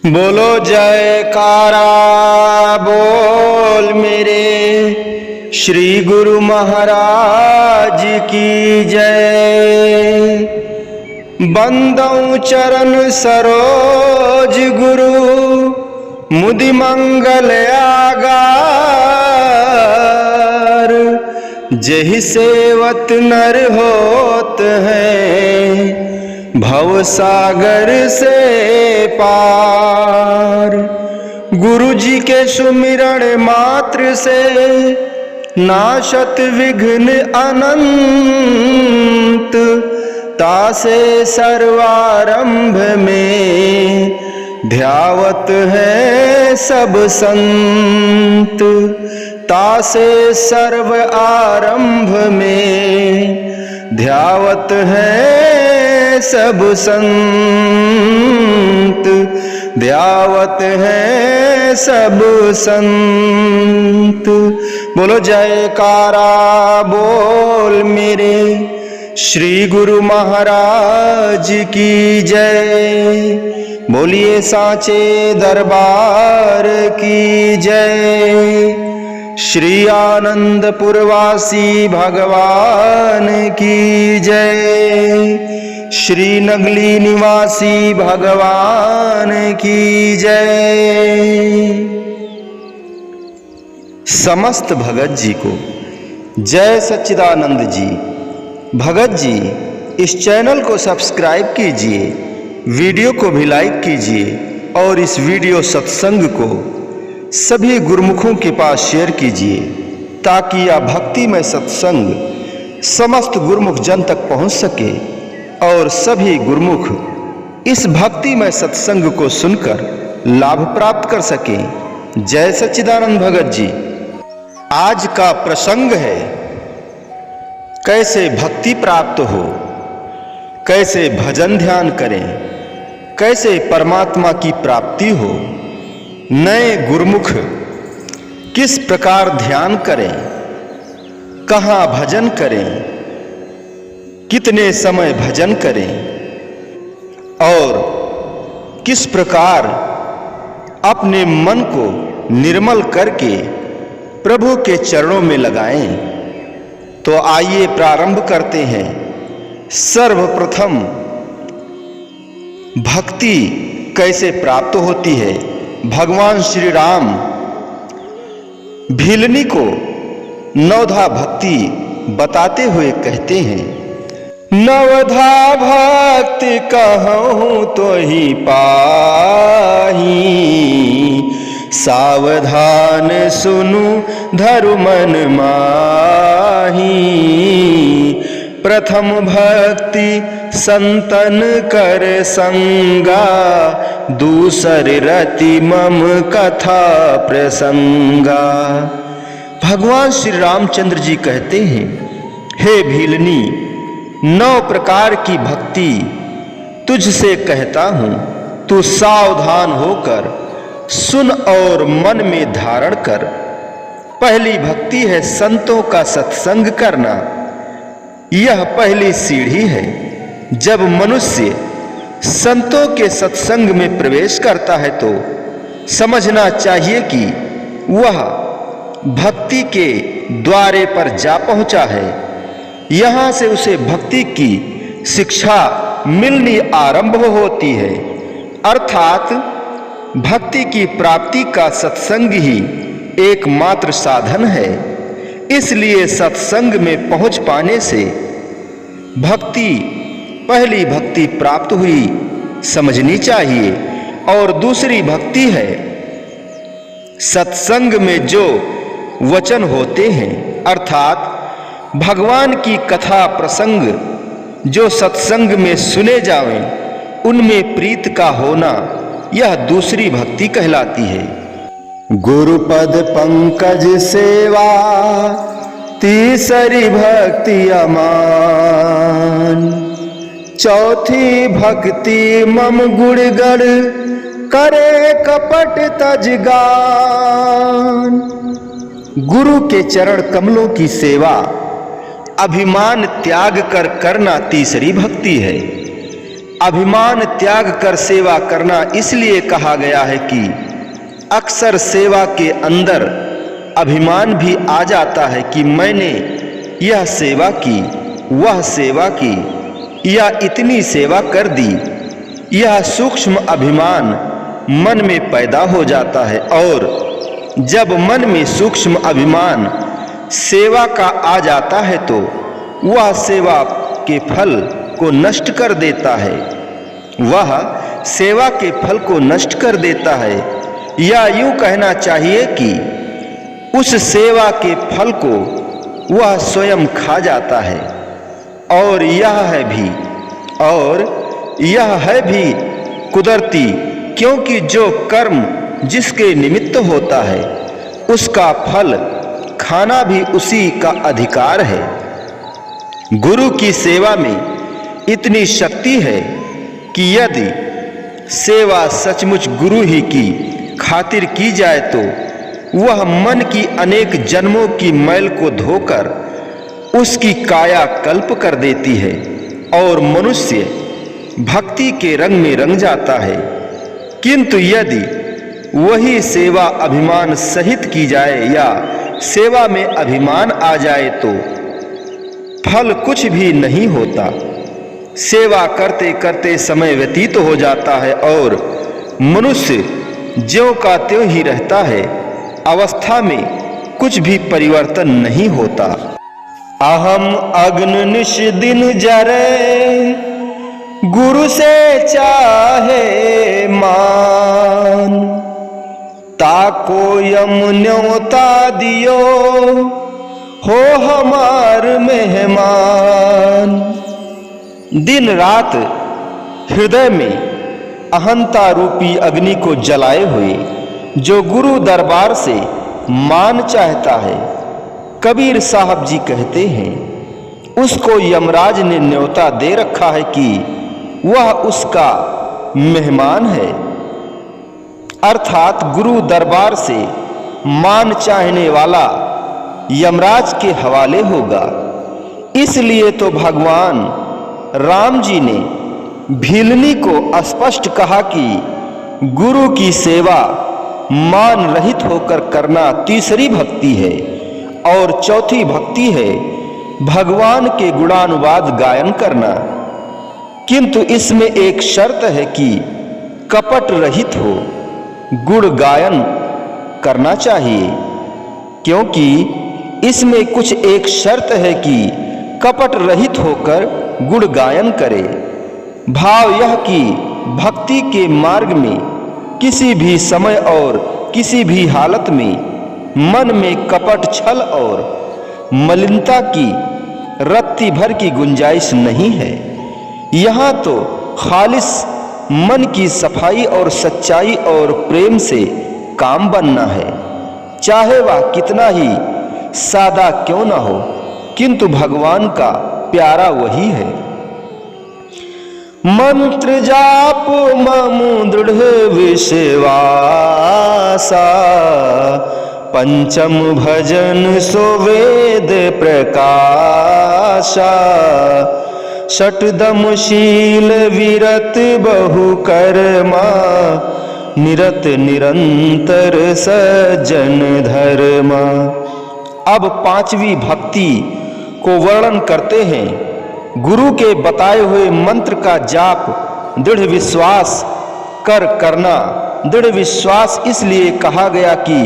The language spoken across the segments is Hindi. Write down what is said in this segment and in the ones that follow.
बोलो जयकारा बोल मेरे श्री गुरु महाराज की जय। बंदौ चरण सरोज गुरु मुदि मंगल आगार। जहि सेवत नर होत हैं भव सागर से पार। गुरु जी के सुमिरण मात्र से नाशत विघ्न अनंत। तासे सर्वारंभ में ध्यावत है सब संत। तासे सर्व आरंभ में ध्यावत है सब संत। ध्यावत है सब संत। बोलो जयकारा बोल मेरे श्री गुरु महाराज की जय। बोलिए साचे दरबार की जय। श्री आनंदपुरवासी भगवान की जय। श्री नगली निवासी भगवान की जय। समस्त भगत जी को जय सच्चिदानंद जी। भगत जी इस चैनल को सब्सक्राइब कीजिए, वीडियो को भी लाइक कीजिए और इस वीडियो सत्संग को सभी गुरुमुखों के पास शेयर कीजिए ताकि यह भक्ति में सत्संग समस्त गुरुमुख जन तक पहुंच सके और सभी गुरुमुख इस भक्ति में सत्संग को सुनकर लाभ प्राप्त कर सकें। जय सच्चिदानंद भगत जी। आज का प्रसंग है कैसे भक्ति प्राप्त हो, कैसे भजन ध्यान करें, कैसे परमात्मा की प्राप्ति हो। नए गुरुमुख किस प्रकार ध्यान करें, कहाँ भजन करें, कितने समय भजन करें और किस प्रकार अपने मन को निर्मल करके प्रभु के चरणों में लगाएं। तो आइए प्रारंभ करते हैं। सर्वप्रथम भक्ति कैसे प्राप्त होती है। भगवान श्री राम भीलनी को नवधा भक्ति बताते हुए कहते हैं, नवधा भक्ति कहूँ तो ही पाही। सावधान सुनु धरु मन माही। प्रथम भक्ति संतन कर संगा। दूसर रति मम कथा प्रसंगा। भगवान श्री रामचंद्र जी कहते हैं, हे भीलनी, 9 प्रकार की भक्ति तुझसे कहता हूं, तू सावधान होकर सुन और मन में धारण कर। पहली भक्ति है संतों का सत्संग करना। यह पहली सीढ़ी है। जब मनुष्य संतों के सत्संग में प्रवेश करता है तो समझना चाहिए कि वह भक्ति के द्वारे पर जा पहुंचा है। यहां से उसे भक्ति की शिक्षा मिलनी आरंभ होती है। अर्थात भक्ति की प्राप्ति का सत्संग ही एकमात्र साधन है। इसलिए सत्संग में पहुंच पाने से भक्ति पहली भक्ति प्राप्त हुई समझनी चाहिए। और दूसरी भक्ति है सत्संग में जो वचन होते हैं, अर्थात भगवान की कथा प्रसंग जो सत्संग में सुने जावें, उनमें प्रीत का होना, यह दूसरी भक्ति कहलाती है। गुरुपद पंकज सेवा तीसरी भक्ति अमान। चौथी भक्ति मम गुणगण करे कपट तजगान। गुरु के चरण कमलों की सेवा अभिमान त्याग कर करना तीसरी भक्ति है। अभिमान त्याग कर सेवा करना इसलिए कहा गया है कि अक्सर सेवा के अंदर अभिमान भी आ जाता है कि मैंने यह सेवा की, वह सेवा की या इतनी सेवा कर दी। यह सूक्ष्म अभिमान मन में पैदा हो जाता है और जब मन में सूक्ष्म अभिमान सेवा का आ जाता है तो वह सेवा के फल को नष्ट कर देता है। वह सेवा के फल को नष्ट कर देता है, या यूं कहना चाहिए कि उस सेवा के फल को वह स्वयं खा जाता है। और यह है भी कुदरती, क्योंकि जो कर्म जिसके निमित्त होता है उसका फल खाना भी उसी का अधिकार है। गुरु की सेवा में इतनी शक्ति है कि यदि सेवा सचमुच गुरु ही की खातिर की जाए तो वह मन की अनेक जन्मों की मैल को धोकर उसकी काया कल्प कर देती है और मनुष्य भक्ति के रंग में रंग जाता है। किंतु यदि वही सेवा अभिमान सहित की जाए या सेवा में अभिमान आ जाए तो फल कुछ भी नहीं होता। सेवा करते करते समय व्यतीत हो जाता है और मनुष्य ज्यों का त्यों ही रहता है, अवस्था में कुछ भी परिवर्तन नहीं होता। अहम अग्न निश दिन जरे, गुरु से चाहे मान, ताको यम न्योता दियो, हो हमार मेहमान। दिन रात हृदय में अहंता रूपी अग्नि को जलाए हुए जो गुरु दरबार से मान चाहता है, कबीर साहब जी कहते हैं उसको यमराज ने न्योता दे रखा है कि वह उसका मेहमान है। अर्थात गुरु दरबार से मान चाहने वाला यमराज के हवाले होगा। इसलिए तो भगवान राम जी ने भीलनी को स्पष्ट कहा कि गुरु की सेवा मान रहित होकर करना तीसरी भक्ति है और चौथी भक्ति है भगवान के गुणानुवाद गायन करना। किंतु इसमें एक शर्त है कि कपट रहित हो गुण गायन करना चाहिए, क्योंकि इसमें कुछ एक शर्त है कि कपट रहित होकर गुण गायन करे। भाव यह कि भक्ति के मार्ग में किसी भी समय और किसी भी हालत में मन में कपट, छल और मलिनता की रत्ती भर की गुंजाइश नहीं है। यहाँ तो खालिस मन की सफाई और सच्चाई और प्रेम से काम बनना है, चाहे वह कितना ही सादा क्यों ना हो, किंतु भगवान का प्यारा वही है। मंत्र जाप मम दृढ़ विश्वासा, पंचम भजन सो वेद प्रकाशा, षटदम शील विरत बहु कर्मा, निरत निरंतर सज्जन धर्मा। अब पांचवी भक्ति को वर्णन करते हैं। गुरु के बताए हुए मंत्र का जाप दृढ़ विश्वास कर करना। दृढ़ विश्वास इसलिए कहा गया कि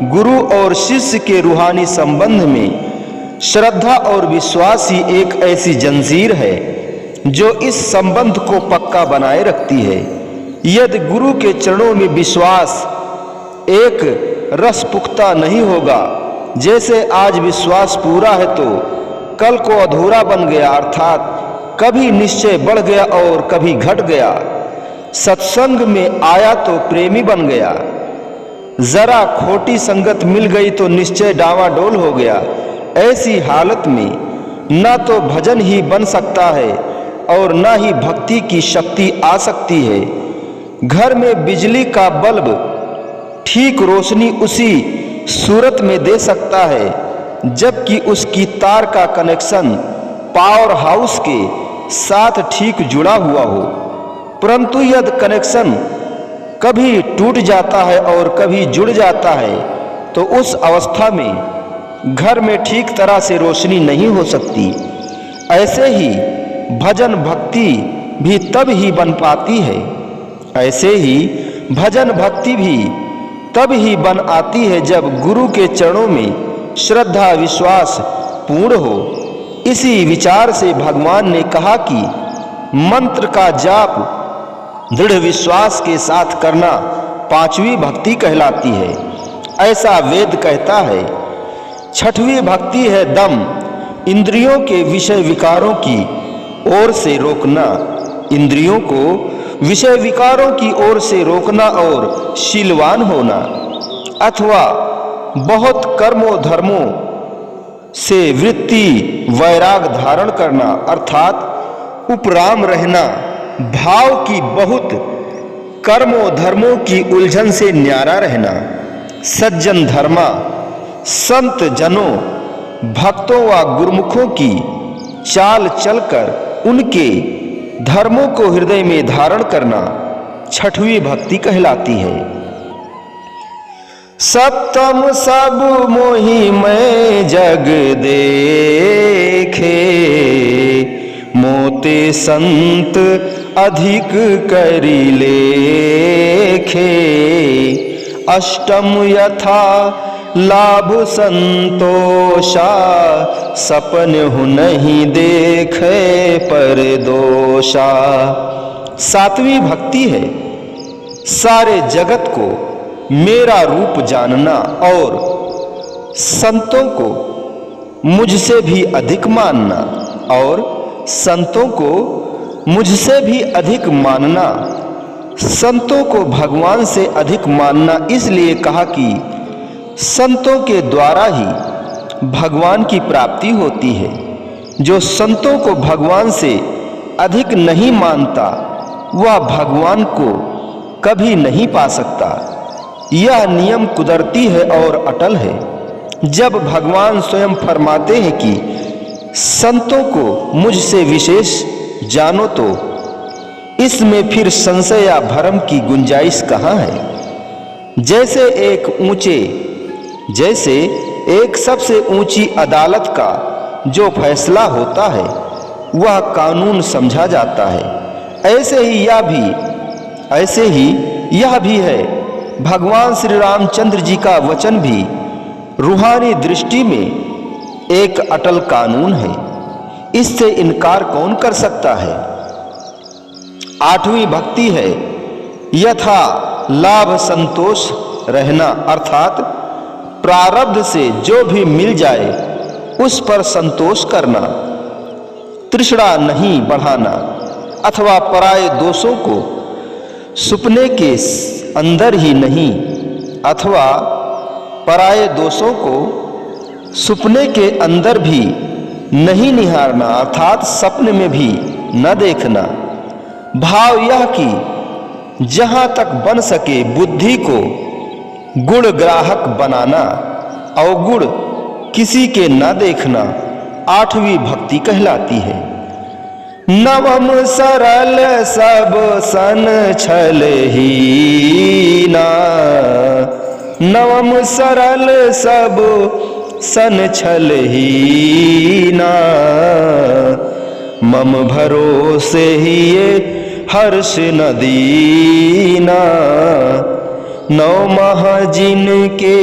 गुरु और शिष्य के रूहानी संबंध में श्रद्धा और विश्वास ही एक ऐसी जंजीर है जो इस संबंध को पक्का बनाए रखती है। यदि गुरु के चरणों में विश्वास एक रस पुख्ता नहीं होगा, जैसे आज विश्वास पूरा है तो कल को अधूरा बन गया, अर्थात कभी निश्चय बढ़ गया और कभी घट गया। सत्संग में आया तो प्रेमी बन गया, जरा खोटी संगत मिल गई तो निश्चय डावाडोल हो गया। ऐसी हालत में ना तो भजन ही बन सकता है और ना ही भक्ति की शक्ति आ सकती है। घर में बिजली का बल्ब ठीक रोशनी उसी सूरत में दे सकता है जबकि उसकी तार का कनेक्शन पावर हाउस के साथ ठीक जुड़ा हुआ हो। परंतु यदि कनेक्शन कभी टूट जाता है और कभी जुड़ जाता है तो उस अवस्था में घर में ठीक तरह से रोशनी नहीं हो सकती। ऐसे ही भजन भक्ति भी तब ही बन पाती है, ऐसे ही भजन भक्ति भी तब ही बन आती है जब गुरु के चरणों में श्रद्धा विश्वास पूर्ण हो। इसी विचार से भगवान ने कहा कि मंत्र का जाप दृढ़ विश्वास के साथ करना पांचवी भक्ति कहलाती है, ऐसा वेद कहता है। छठवीं भक्ति है दम, इंद्रियों के विषय विकारों की ओर से रोकना, इंद्रियों को विषय विकारों की ओर से रोकना और शीलवान होना अथवा बहुत कर्मों धर्मों से वृत्ति वैराग धारण करना अर्थात उपराम रहना, भाव की बहुत कर्मों धर्मों की उलझन से न्यारा रहना, सज्जन धर्मा संत जनों भक्तों व गुरुमुखों की चाल चलकर उनके धर्मों को हृदय में धारण करना छठवीं भक्ति कहलाती है। सप्तम सब मोहि मैं जग देखे, मोते संत अधिक करी लेखे, अष्टम यथा लाभ संतोषा, सपन हु नहीं देखे पर दोषा। सातवीं भक्ति है सारे जगत को मेरा रूप जानना और संतों को मुझसे भी अधिक मानना और संतों को मुझसे भी अधिक मानना। संतों को भगवान से अधिक मानना इसलिए कहा कि संतों के द्वारा ही भगवान की प्राप्ति होती है। जो संतों को भगवान से अधिक नहीं मानता वह भगवान को कभी नहीं पा सकता। यह नियम कुदरती है और अटल है। जब भगवान स्वयं फरमाते हैं कि संतों को मुझसे विशेष जानो तो इसमें फिर संशय या भ्रम की गुंजाइश कहाँ है। जैसे एक सबसे ऊंची अदालत का जो फैसला होता है वह कानून समझा जाता है, ऐसे ही यह भी है। भगवान श्री रामचंद्र जी का वचन भी रूहानी दृष्टि में एक अटल कानून है, इससे इनकार कौन कर सकता है। आठवीं भक्ति है यथा लाभ संतोष रहना अर्थात प्रारब्ध से जो भी मिल जाए उस पर संतोष करना, तृष्णा नहीं बढ़ाना अथवा पराये दोषों को सुपने के अंदर ही नहीं अथवा पराये दोषों को सुपने के अंदर भी नहीं निहारना अर्थात सपने में भी न देखना। भाव यह कि जहां तक बन सके बुद्धि को गुण ग्राहक बनाना, अवगुण किसी के न देखना आठवीं भक्ति कहलाती है। नवम सरल सब सन छल हीना, नवम सरल सब सन छल हीना, मम भरोसे ही ये हर्ष न दीना, नौ महाजिन के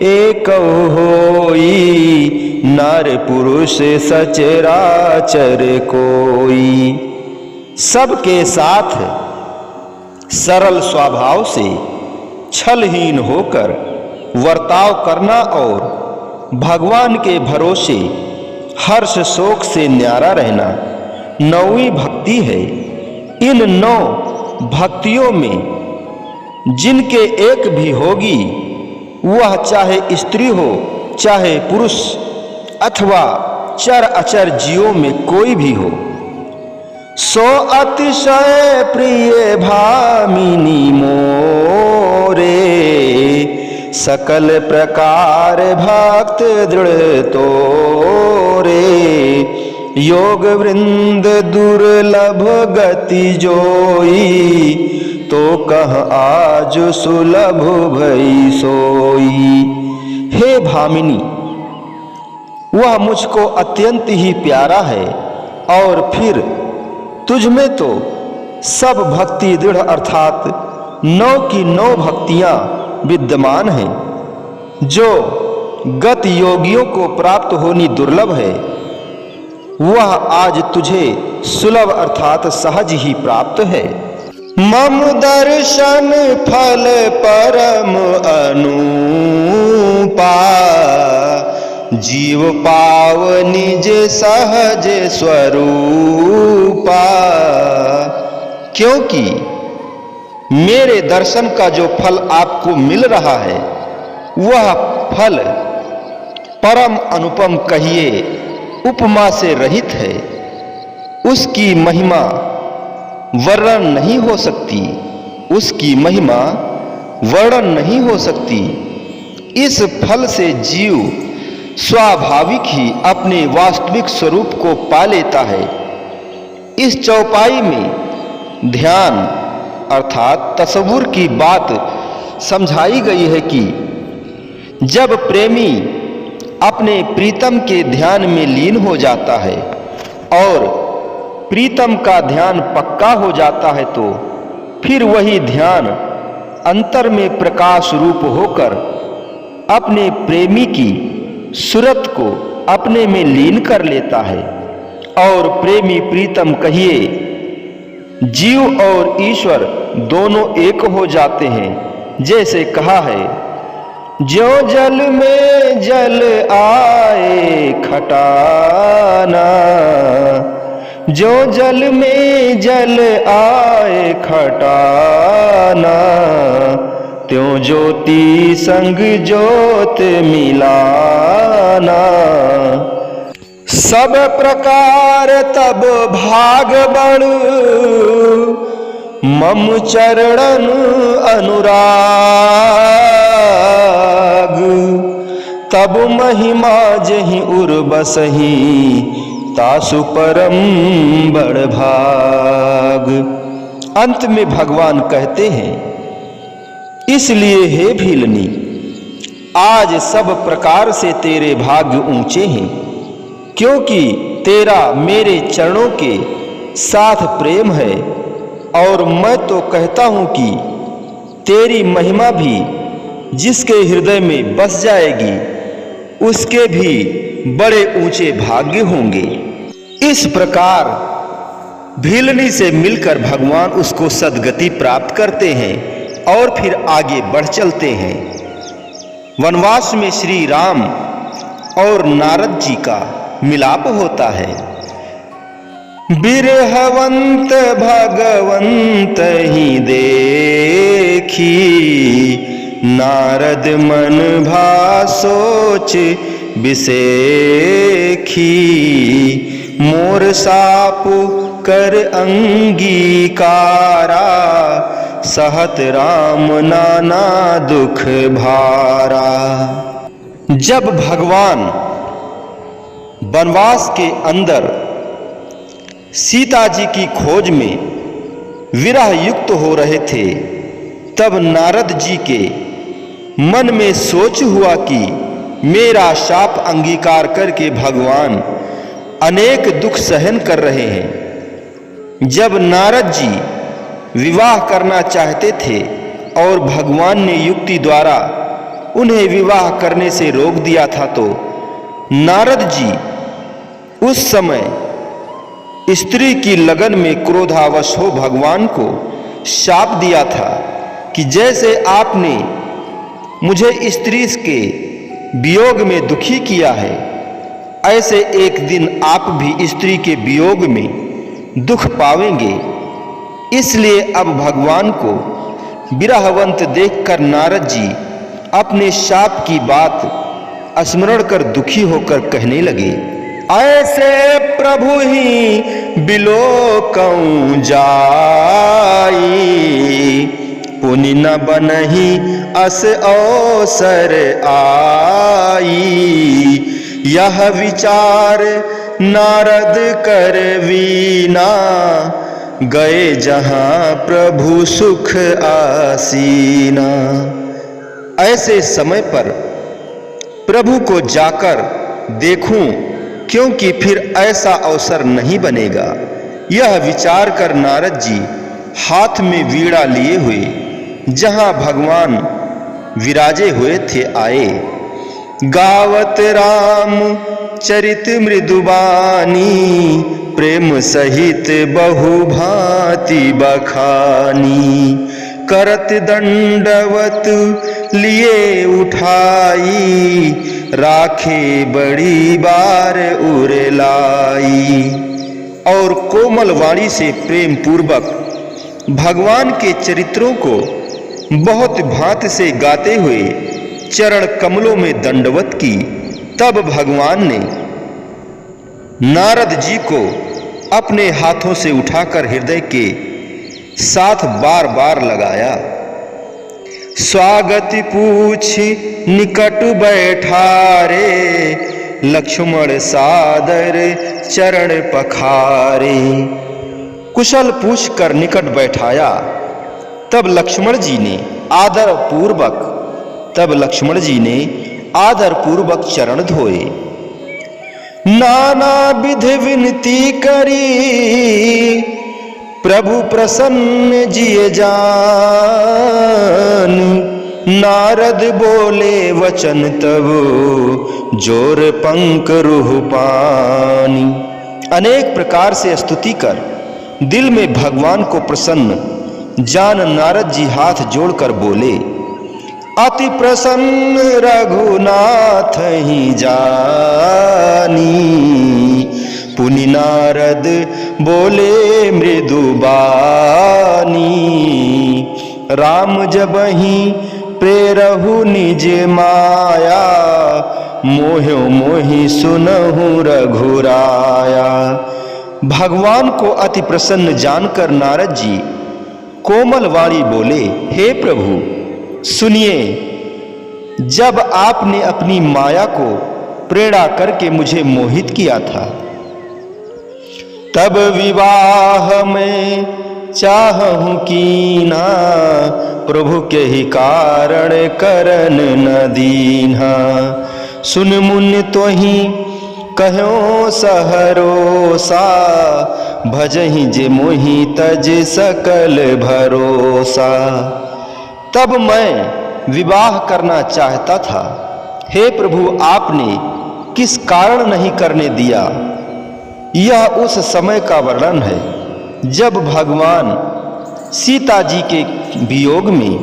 एक होई, नार पुरुष सचराचर कोई। सबके साथ सरल स्वभाव से छलहीन होकर वर्ताव करना और भगवान के भरोसे हर्ष शोक से न्यारा रहना नौवीं भक्ति है। इन 9 भक्तियों में जिनके एक भी होगी वह चाहे स्त्री हो चाहे पुरुष अथवा चर अचर जीवों में कोई भी हो, सो अतिशय प्रिय भामिनी मोरे, सकल प्रकार भक्त दृढ़ तोरे, योग वृंद दुर्लभ गति जोई, तो कह आज सुलभ भई सोई। हे भामिनी, वह मुझको अत्यंत ही प्यारा है, और फिर तुझ में तो सब भक्ति दृढ़ अर्थात 9 की 9 भक्तियां विद्यमान हैं, जो गत योगियों को प्राप्त होनी दुर्लभ है, वह आज तुझे सुलभ अर्थात सहज ही प्राप्त है। मम दर्शन फल परम अनुपा, जीव पाव निज सहज स्वरूपा। क्योंकि मेरे दर्शन का जो फल आपको मिल रहा है, वह फल परम अनुपम कहिए उपमा से रहित है। उसकी महिमा वर्णन नहीं हो सकती, उसकी महिमा वर्णन नहीं हो सकती। इस फल से जीव स्वाभाविक ही अपने वास्तविक स्वरूप को पा लेता है। इस चौपाई में ध्यान अर्थात तसव्वुर की बात समझाई गई है कि जब प्रेमी अपने प्रीतम के ध्यान में लीन हो जाता है और प्रीतम का ध्यान पक्का हो जाता है, तो फिर वही ध्यान अंतर में प्रकाश रूप होकर अपने प्रेमी की सूरत को अपने में लीन कर लेता है, और प्रेमी प्रीतम कहिए जीव और ईश्वर दोनों एक हो जाते हैं। जैसे कहा है, जो जल में जल आए खटाना, जो जल में जल आए खटाना, त्यों ज्योति संग ज्योत मिलाना। सब प्रकार तब भाग बढ़, मम चरणन अनुराग, तब महिमा जहि उर बसहि, तासु परम बड़ भाग। अंत में भगवान कहते हैं, इसलिए हे भीलनी, आज सब प्रकार से तेरे भाग्य ऊंचे हैं, क्योंकि तेरा मेरे चरणों के साथ प्रेम है। और मैं तो कहता हूं कि तेरी महिमा भी जिसके हृदय में बस जाएगी, उसके भी बड़े ऊंचे भाग्य होंगे। इस प्रकार भीलनी से मिलकर भगवान उसको सद्गति प्राप्त करते हैं और फिर आगे बढ़ चलते हैं। वनवास में श्री राम और नारद जी का मिलाप होता है। बिरहवंत भगवंत ही देखी, नारद मन भा सोच बिसेखी, मोर साप कर अंगीकारा, सहत राम नाना दुख भारा। जब भगवान वनवास के अंदर सीता जी की खोज में विरह युक्त हो रहे थे, तब नारद जी के मन में सोच हुआ कि मेरा शाप अंगीकार करके भगवान अनेक दुख सहन कर रहे हैं। जब नारद जी विवाह करना चाहते थे और भगवान ने युक्ति द्वारा उन्हें विवाह करने से रोक दिया था, तो नारद जी उस समय स्त्री की लगन में क्रोधावश हो भगवान को शाप दिया था कि जैसे आपने मुझे स्त्री के वियोग में दुखी किया है, ऐसे एक दिन आप भी स्त्री के वियोग में दुख पावेंगे। इसलिए अब भगवान को विरहवंत देखकर नारद जी अपने शाप की बात स्मरण कर दुखी होकर कहने लगे, ऐसे प्रभु ही बिलोकऊं जाई, पुनि न बनहि अस अवसर आई। यह विचार नारद कर वीना, गए जहां प्रभु सुख आसीना। ऐसे समय पर प्रभु को जाकर देखूं, क्योंकि फिर ऐसा अवसर नहीं बनेगा। यह विचार कर नारद जी हाथ में वीणा लिए हुए जहां भगवान विराजे हुए थे आए। गावत राम चरित मृदुबानी, प्रेम सहित बहु भांति बखानी। करत दंडवत लिए उठाई, राखे बड़ी बार उरलाई। और कोमल वाणी से प्रेम पूर्वक भगवान के चरित्रों को बहुत भांति से गाते हुए चरण कमलों में दंडवत की। तब भगवान ने नारद जी को अपने हाथों से उठाकर हृदय के साथ बार बार लगाया। स्वागत पूछ निकट बैठारे, लक्ष्मण सादर चरण पखारे। कुशल पूछ कर निकट बैठाया। तब लक्ष्मण जी ने आदर पूर्वक चरण धोए। नाना विध विनती करी, प्रभु प्रसन्न जिय जान। नारद बोले वचन तब, जोर पंख रूह पानी। अनेक प्रकार से स्तुति कर दिल में भगवान को प्रसन्न जान नारद जी हाथ जोड़कर बोले, अति प्रसन्न रघुनाथ ही जानी। पुनि नारद बोले मृदुबानी, राम जबहि प्रेरहु निज माया। मोह्यो मोहि सुनहु रघुराया। भगवान को अति प्रसन्न जानकर नारद जी कोमल वाणी बोले, हे प्रभु सुनिए, जब आपने अपनी माया को प्रेरणा करके मुझे मोहित किया था, तब विवाह में चाहूं कीना। प्रभु के ही कारण करन न दीन्हा। सुन मुन तो ही कहो सहरोसा, भजहि जे मोहि तज सकल भरोसा। तब मैं विवाह करना चाहता था, हे प्रभु आपने किस कारण नहीं करने दिया। यह उस समय का वर्णन है जब भगवान सीता जी के वियोग में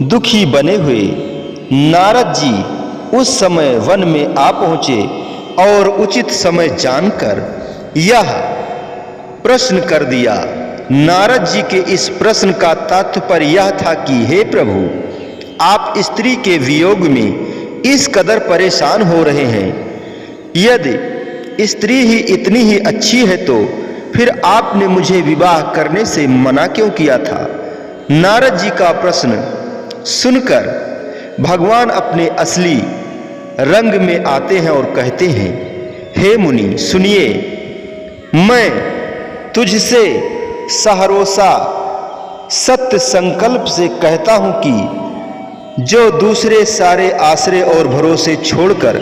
दुखी बने हुए नारद जी उस समय वन में आ पहुंचे और उचित समय जानकर यह प्रश्न कर दिया। नारद जी के इस प्रश्न का तात्पर्य यह था कि हे प्रभु, आप स्त्री के वियोग में इस कदर परेशान हो रहे हैं। यदि स्त्री ही इतनी ही अच्छी है तो फिर आपने मुझे विवाह करने से मना क्यों किया था। नारद जी का प्रश्न सुनकर भगवान अपने असली रंग में आते हैं और कहते हैं, हे मुनि सुनिए, मैं तुझसे सहरोसा सत्य संकल्प से कहता हूं कि जो दूसरे सारे आश्रय और भरोसे छोड़कर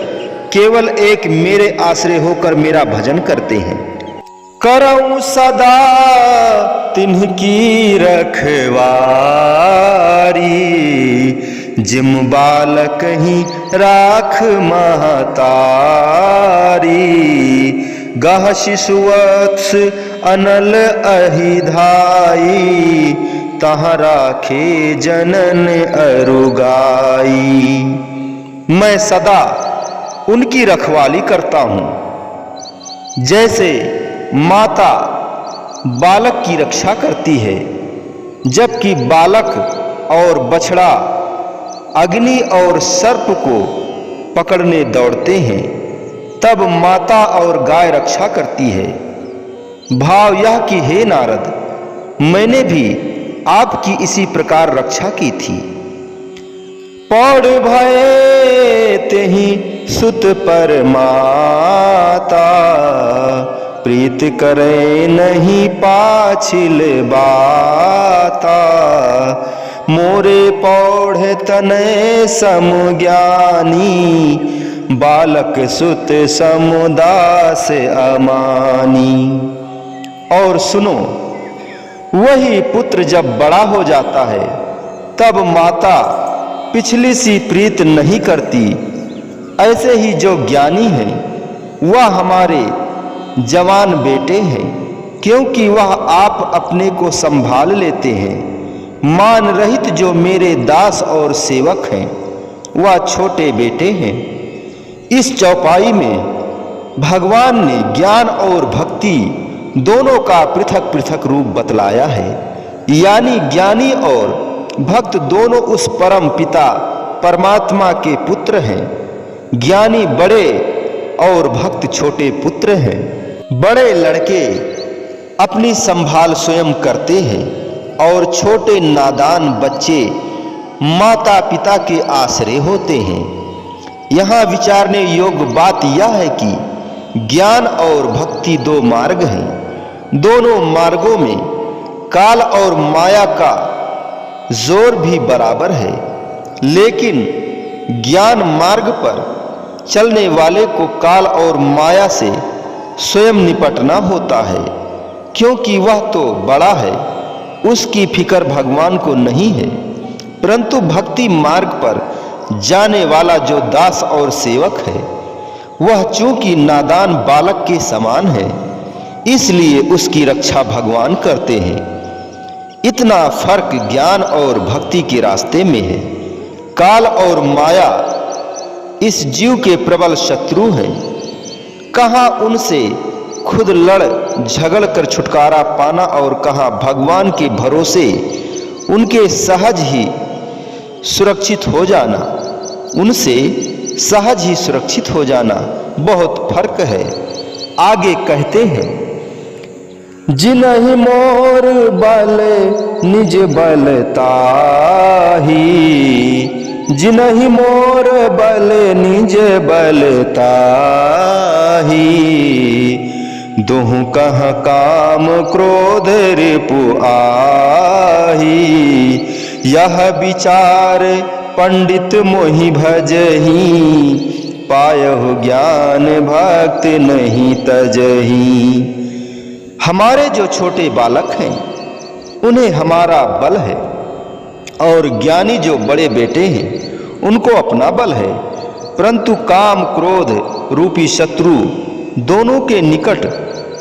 केवल एक मेरे आश्रय होकर मेरा भजन करते हैं, करऊं सदा तिन्हकी रखवारी। जिम बालक ही राख महतारी। गह शिशुवत्स अनल अहिधाई। तहाँ राखे जनन अरुगाई। मैं सदा उनकी रखवाली करता हूं, जैसे माता बालक की रक्षा करती है। जबकि बालक और बछड़ा अग्नि और सर्प को पकड़ने दौड़ते हैं, तब माता और गाय रक्षा करती है। भाव यह कि हे नारद, मैंने भी आपकी इसी प्रकार रक्षा की थी। पौड़ भये तेहि सुत पर माता, प्रीत करे नहीं पाछिल बाता। मोरे पौढ़े तनय सम ज्ञानी, बालक सुत समुदास अमानी। और सुनो, वही पुत्र जब बड़ा हो जाता है तब माता पिछली सी प्रीत नहीं करती। ऐसे ही जो ज्ञानी हैं वह हमारे जवान बेटे हैं, क्योंकि वह आप अपने को संभाल लेते हैं। मान रहित जो मेरे दास और सेवक हैं वह छोटे बेटे हैं। इस चौपाई में भगवान ने ज्ञान और भक्ति दोनों का पृथक पृथक रूप बतलाया है, यानी ज्ञानी और भक्त दोनों उस परम पिता परमात्मा के पुत्र हैं। ज्ञानी बड़े और भक्त छोटे पुत्र हैं। बड़े लड़के अपनी संभाल स्वयं करते हैं और छोटे नादान बच्चे माता पिता के आश्रय होते हैं। यहाँ विचारने योग्य बात यह है कि ज्ञान और भक्ति दो मार्ग हैं। दोनों मार्गों में काल और माया का जोर भी बराबर है, लेकिन ज्ञान मार्ग पर चलने वाले को काल और माया से स्वयं निपटना होता है, क्योंकि वह तो बड़ा है, उसकी फिक्र भगवान को नहीं है। परंतु भक्ति मार्ग पर जाने वाला जो दास और सेवक है वह चूंकि नादान बालक के समान है, इसलिए उसकी रक्षा भगवान करते हैं। इतना फर्क ज्ञान और भक्ति के रास्ते में है। काल और माया इस जीव के प्रबल शत्रु हैं। कहाँ उनसे खुद लड़ झगड़ कर छुटकारा पाना और कहाँ भगवान के भरोसे उनके सहज ही सुरक्षित हो जाना। उनसे सहज ही सुरक्षित हो जाना बहुत फर्क है। आगे कहते हैं, जिनहि मोर बल निज बल ताही, जिनहि मोर बल निज बल ताही। दुहु कह काम क्रोध रिपु आही, यह विचार पंडित मोहि भजही। पायहु ज्ञान भक्ति नहीं तजही। हमारे जो छोटे बालक हैं उन्हें हमारा बल है, और ज्ञानी जो बड़े बेटे हैं उनको अपना बल है। परंतु काम क्रोध रूपी शत्रु दोनों के निकट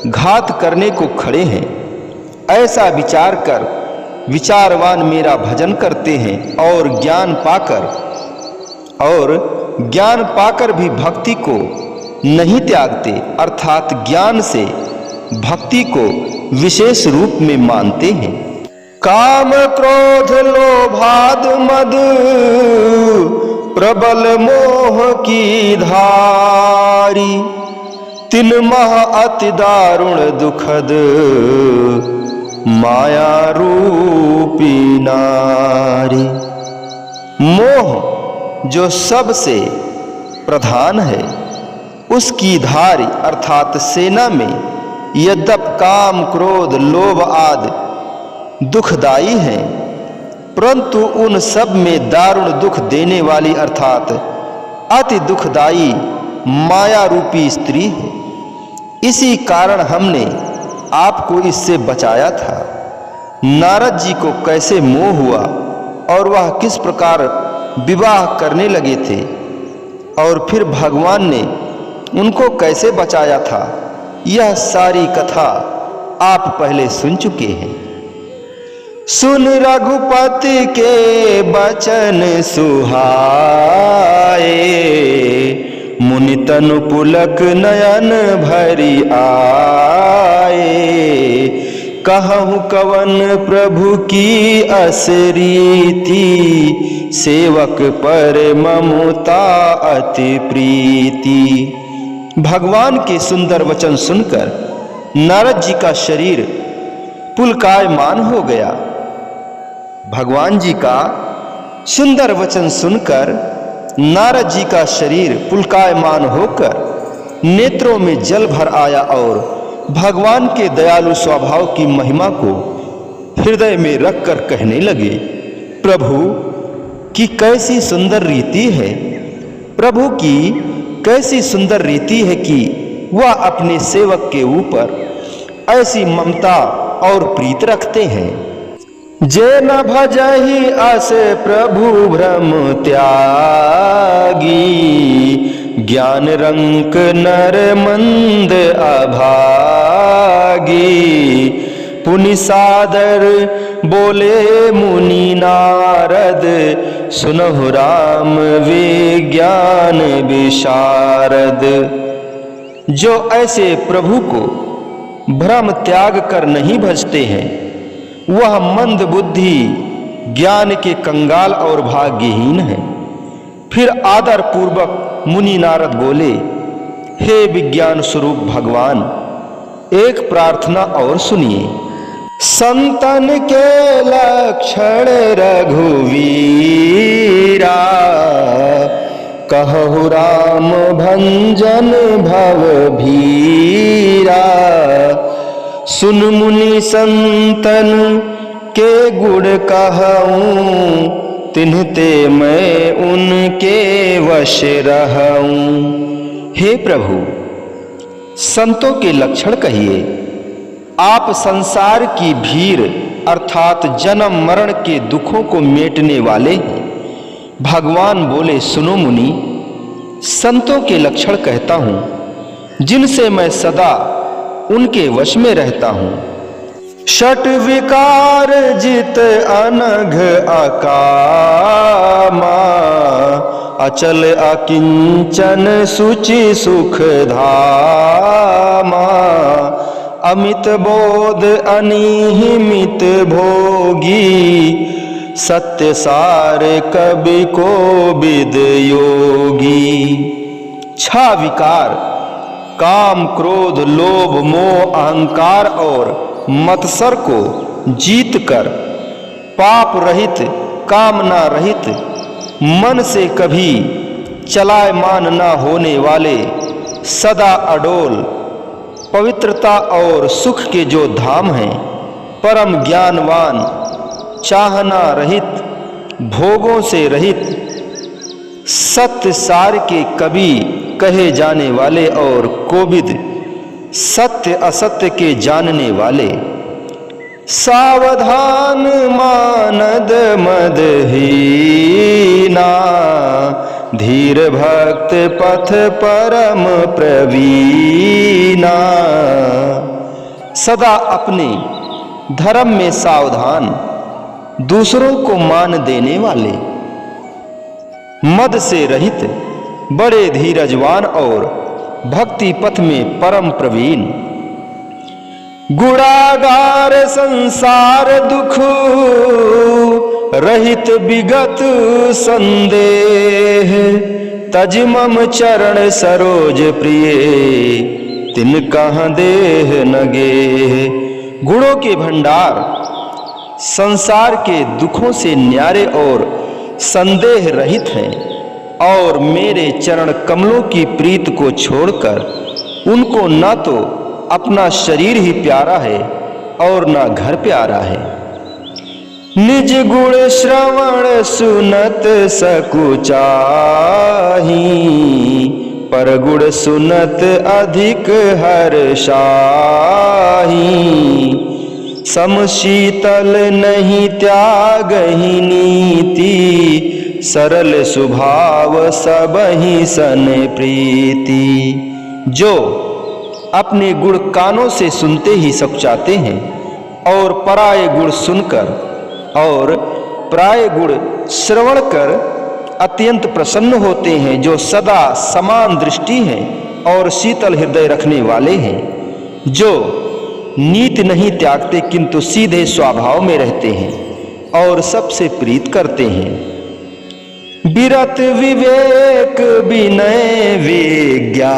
घात करने को खड़े हैं। ऐसा विचार कर विचारवान मेरा भजन करते हैं और ज्ञान पाकर भी भक्ति को नहीं त्यागते, अर्थात ज्ञान से भक्ति को विशेष रूप में मानते हैं। काम क्रोध लोभाद मद प्रबल मोह की धारी, तिन मह अति दारुण दुखद माया रूपी नारी। मोह जो सबसे प्रधान है, उसकी धारी अर्थात सेना में यद्यप काम क्रोध लोभ आदि दुखदाई हैं, परंतु उन सब में दारुण दुख देने वाली अर्थात अति दुखदाई माया रूपी स्त्री है। इसी कारण हमने आपको इससे बचाया था। नारद जी को कैसे मोह हुआ और वह किस प्रकार विवाह करने लगे थे, और फिर भगवान ने उनको कैसे बचाया था, यह सारी कथा आप पहले सुन चुके हैं। सुन रघुपति के बचन सुहाए, मुनि तनु पुलक नयन भरी आए। कहूँ कवन प्रभु की असरीति, सेवक पर ममता अति प्रीति। भगवान के सुंदर वचन सुनकर नारद जी का शरीर पुलकायमान हो गया। भगवान जी का सुंदर वचन सुनकर नारद जी का शरीर पुलकायमान होकर नेत्रों में जल भर आया और भगवान के दयालु स्वभाव की महिमा को हृदय में रखकर कहने लगे, प्रभु की कैसी सुंदर रीति है, प्रभु की कैसी सुंदर रीति है कि वह अपने सेवक के ऊपर ऐसी ममता और प्रीत रखते हैं। जे न भजहि अस प्रभु भ्रम त्यागी, ज्ञान रंक नर मंद अभागी। पुनि सादर बोले मुनि नारद, सुनहु राम विज्ञान विशारद। जो ऐसे प्रभु को भ्रम त्याग कर नहीं भजते हैं, वह मंद बुद्धि ज्ञान के कंगाल और भाग्यहीन है। फिर आदर पूर्वक मुनि नारद बोले, हे विज्ञान स्वरूप भगवान, एक प्रार्थना और सुनिए। संतन के लक्षण रघुवीरा, कहु राम भंजन भव भीरा। सुन मुनि संतन के गुण कहूँ, तिन्हते मैं उनके वश रहूं। हे प्रभु, संतों के लक्षण कहिए। आप संसार की भीड़ अर्थात जन्म मरण के दुखों को मेटने वाले हैं। भगवान बोले, सुनो मुनि, संतों के लक्षण कहता हूं, जिनसे मैं सदा उनके वश में रहता हूं। षट विकार जित अनघ अकामा, अचल अकिंचन सुचि सुख धामा। अमित बोध अनिहिमित भोगी, सत्य सार कवि को विद योगी। छह विकार काम क्रोध लोभ मोह अहंकार और मत्सर को जीतकर पाप रहित कामना रहित मन से कभी चलायमान न होने वाले सदा अडोल पवित्रता और सुख के जो धाम हैं, परम ज्ञानवान चाहना रहित भोगों से रहित सत्य सार के कवि कहे जाने वाले और कोविद सत्य असत्य के जानने वाले। सावधान मानद मदहीना, धीर भक्त पथ परम प्रवीणा। सदा अपने धर्म में सावधान, दूसरों को मान देने वाले, मद से रहित, बड़े धीरजवान और भक्ति पथ में परम प्रवीण। गुणागार संसार दुख रहित विगत संदेह, तज मम चरण सरोज प्रिय, तिन कहाँ देह नगे। गुणों के भंडार संसार के दुखों से न्यारे और संदेह रहित हैं, और मेरे चरण कमलों की प्रीत को छोड़कर उनको न तो अपना शरीर ही प्यारा है और न घर प्यारा है। निज गुण श्रवण सुनत सकुचाही, पर गुण सुनत अधिक हर्षाही। समशीतल नहीं त्यागहि नीति, सरल स्वभाव सबहि सन प्रीति। जो अपने गुण कानों से सुनते ही सकुचाते हैं और पराये गुण सुनकर और प्राय गुण श्रवण कर अत्यंत प्रसन्न होते हैं, जो सदा समान दृष्टि हैं और शीतल हृदय रखने वाले हैं। जो नीति नहीं त्यागते किंतु सीधे स्वभाव में रहते हैं और सबसे प्रीत करते हैं। विरत विवेक विनय विज्ञाना,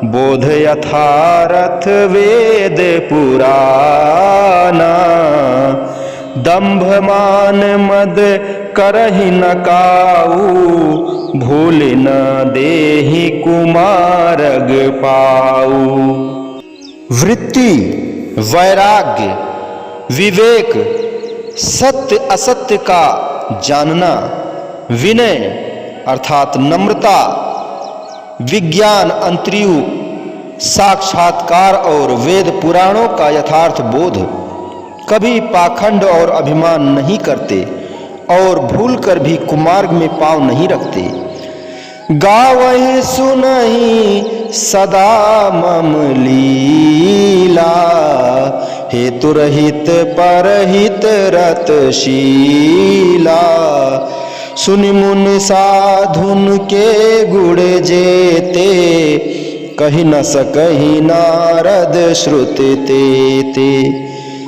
बोध यथारथ वेद पुराना। दंभ मान मद करहि न काऊ, भूल न देहि कुमारग पाऊ। वृत्ति, वैराग्य, विवेक, सत्य असत्य का जानना, विनय अर्थात नम्रता, विज्ञान अंतरियु साक्षात्कार और वेद पुराणों का यथार्थ बोध, कभी पाखंड और अभिमान नहीं करते और भूलकर भी कुमार्ग में पांव नहीं रखते। गावहि सुनहि सदा मम लीला, हेतु रहित परहित रतशीला। सुनि मुनि साधुन के गुण जेते, कहि न सकहि नारद श्रुति तेते।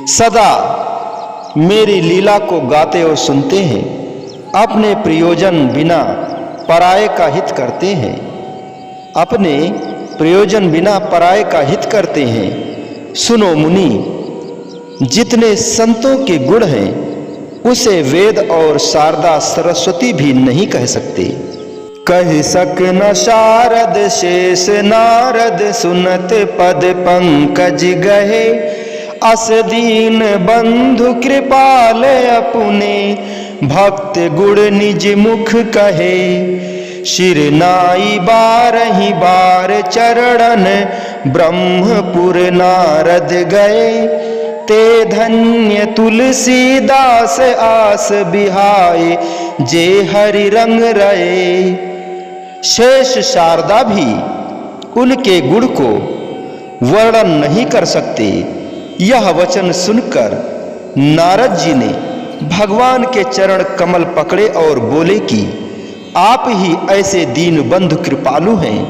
सदा मेरी लीला को गाते और सुनते हैं, अपने प्रयोजन बिना पराये का हित करते हैं, अपने प्रयोजन बिना पराये का हित करते हैं। सुनो मुनि, जितने संतों के गुण हैं उसे वेद और शारदा सरस्वती भी नहीं कह सकते। कहि सक न शारद शेष नारद, सुनत पद पंकज गहे। अस दीन बंधु कृपाल अपने, भक्त गुण निज मुख कहे। शिर नाई बारहि बार चरणन, ब्रह्मपुर नारद गए। ते धन्य तुलसीदास आस बिहाए, जे हरि रंग रहे। शेष शारदा भी उनके गुण को वर्णन नहीं कर सकते। यह वचन सुनकर नारद जी ने भगवान के चरण कमल पकड़े और बोले कि आप ही ऐसे दीन बंधु कृपालु हैं,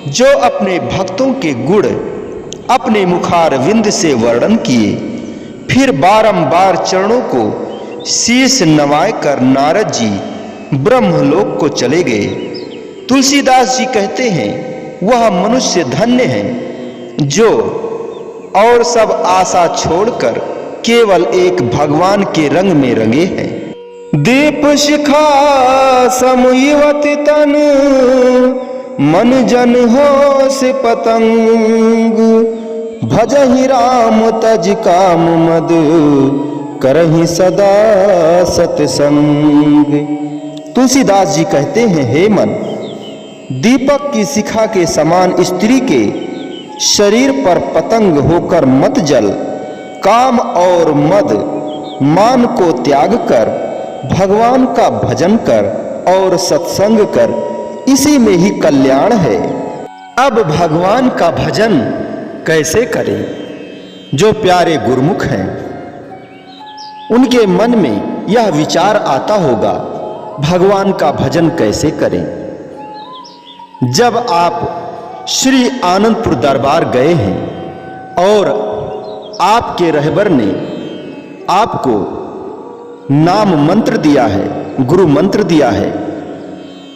जो अपने भक्तों के गुण अपने मुखार विंद से वर्णन किए। फिर बारंबार चरणों को शीश नवाए कर नारद जी ब्रह्मलोक को चले गए। तुलसीदास जी कहते हैं, वह मनुष्य धन्य है जो और सब आशा छोड़कर केवल एक भगवान के रंग में रंगे हैं। दीप शिखा समुवति तन, मन जन होश पतंग। भजहि राम तज काम मद, करहि सदा सतसंग। तुलसीदास जी कहते हैं, हे मन, दीपक की शिखा के समान स्त्री के शरीर पर पतंग होकर मत जल। काम और मद मान को त्याग कर भगवान का भजन कर और सत्संग कर, इसी में ही कल्याण है। अब भगवान का भजन कैसे करें? जो प्यारे गुरुमुख हैं उनके मन में यह विचार आता होगा, भगवान का भजन कैसे करें। जब आप श्री आनंदपुर दरबार गए हैं और आपके रहबर ने आपको नाम मंत्र दिया है, गुरु मंत्र दिया है,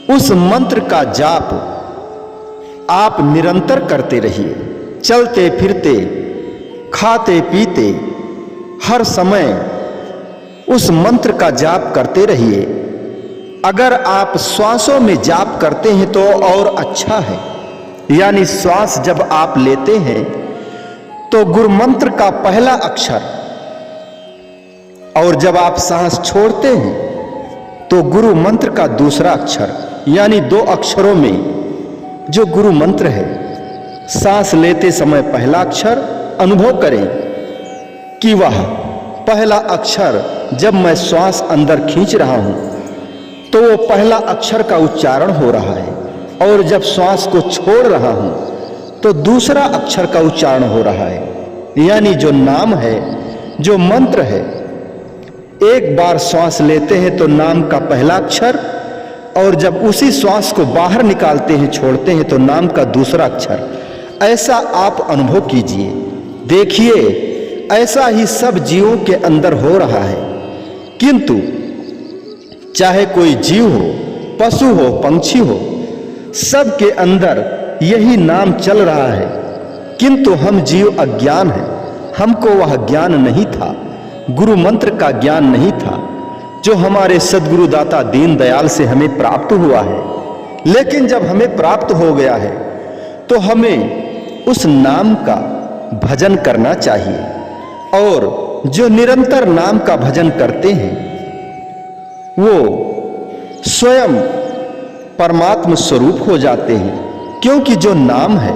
उस मंत्र का जाप आप निरंतर करते रहिए। चलते फिरते, खाते पीते, हर समय उस मंत्र का जाप करते रहिए। अगर आप श्वासों में जाप करते हैं तो और अच्छा है, यानी श्वास जब आप लेते हैं तो गुरु मंत्र का पहला अक्षर, और जब आप सांस छोड़ते हैं तो गुरु मंत्र का दूसरा अक्षर, यानी 2 अक्षरों में जो गुरु मंत्र है। सांस लेते समय पहला अक्षर अनुभव करें कि वह पहला अक्षर जब मैं श्वास अंदर खींच रहा हूं तो वो पहला अक्षर का उच्चारण हो रहा है, और जब श्वास को छोड़ रहा हूं तो दूसरा अक्षर का उच्चारण हो रहा है, यानी जो नाम है, जो मंत्र है। एक बार श्वास लेते हैं तो नाम का पहला अक्षर, और जब उसी श्वास को बाहर निकालते हैं, छोड़ते हैं, तो नाम का दूसरा अक्षर। ऐसा आप अनुभव कीजिए, देखिए ऐसा ही सब जीवों के अंदर हो रहा है। किंतु चाहे कोई जीव हो, पशु हो, पंछी हो, सबके अंदर यही नाम चल रहा है। किंतु हम जीव अज्ञान हैं, हमको वह ज्ञान नहीं था, गुरु मंत्र का ज्ञान नहीं था। जो हमारे सद्गुरु दाता दीन दयाल से हमें प्राप्त हुआ है। लेकिन जब हमें प्राप्त हो गया है तो हमें उस नाम का भजन करना चाहिए। और जो निरंतर नाम का भजन करते हैं वो स्वयं परमात्म स्वरूप हो जाते हैं, क्योंकि जो नाम है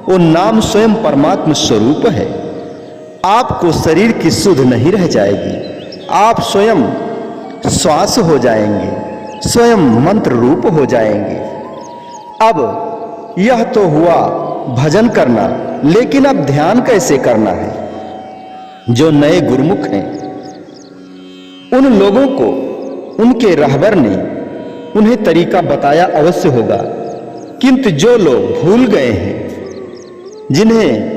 वो नाम स्वयं परमात्म स्वरूप है। आपको शरीर की सुध नहीं रह जाएगी, आप स्वयं श्वास हो जाएंगे, स्वयं मंत्र रूप हो जाएंगे। अब यह तो हुआ भजन करना, लेकिन अब ध्यान कैसे करना है? जो नए गुरुमुख हैं उन लोगों को उनके रहबर ने उन्हें तरीका बताया अवश्य होगा, किंतु जो लोग भूल गए हैं, जिन्हें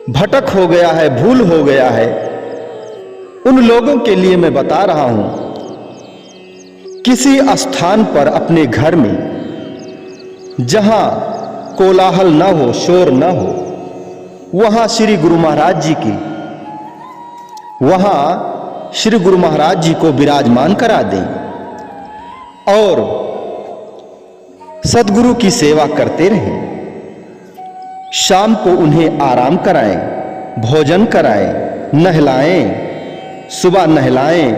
भटक हो गया है, भूल हो गया है, उन लोगों के लिए मैं बता रहा हूं, किसी स्थान पर अपने घर में जहां कोलाहल न हो, शोर न हो, वहां श्री गुरु महाराज जी की श्री गुरु महाराज जी को विराजमान करा दें और सद्गुरु की सेवा करते रहें। शाम को उन्हें आराम कराएं, भोजन कराएं, नहलाएं, सुबह नहलाएं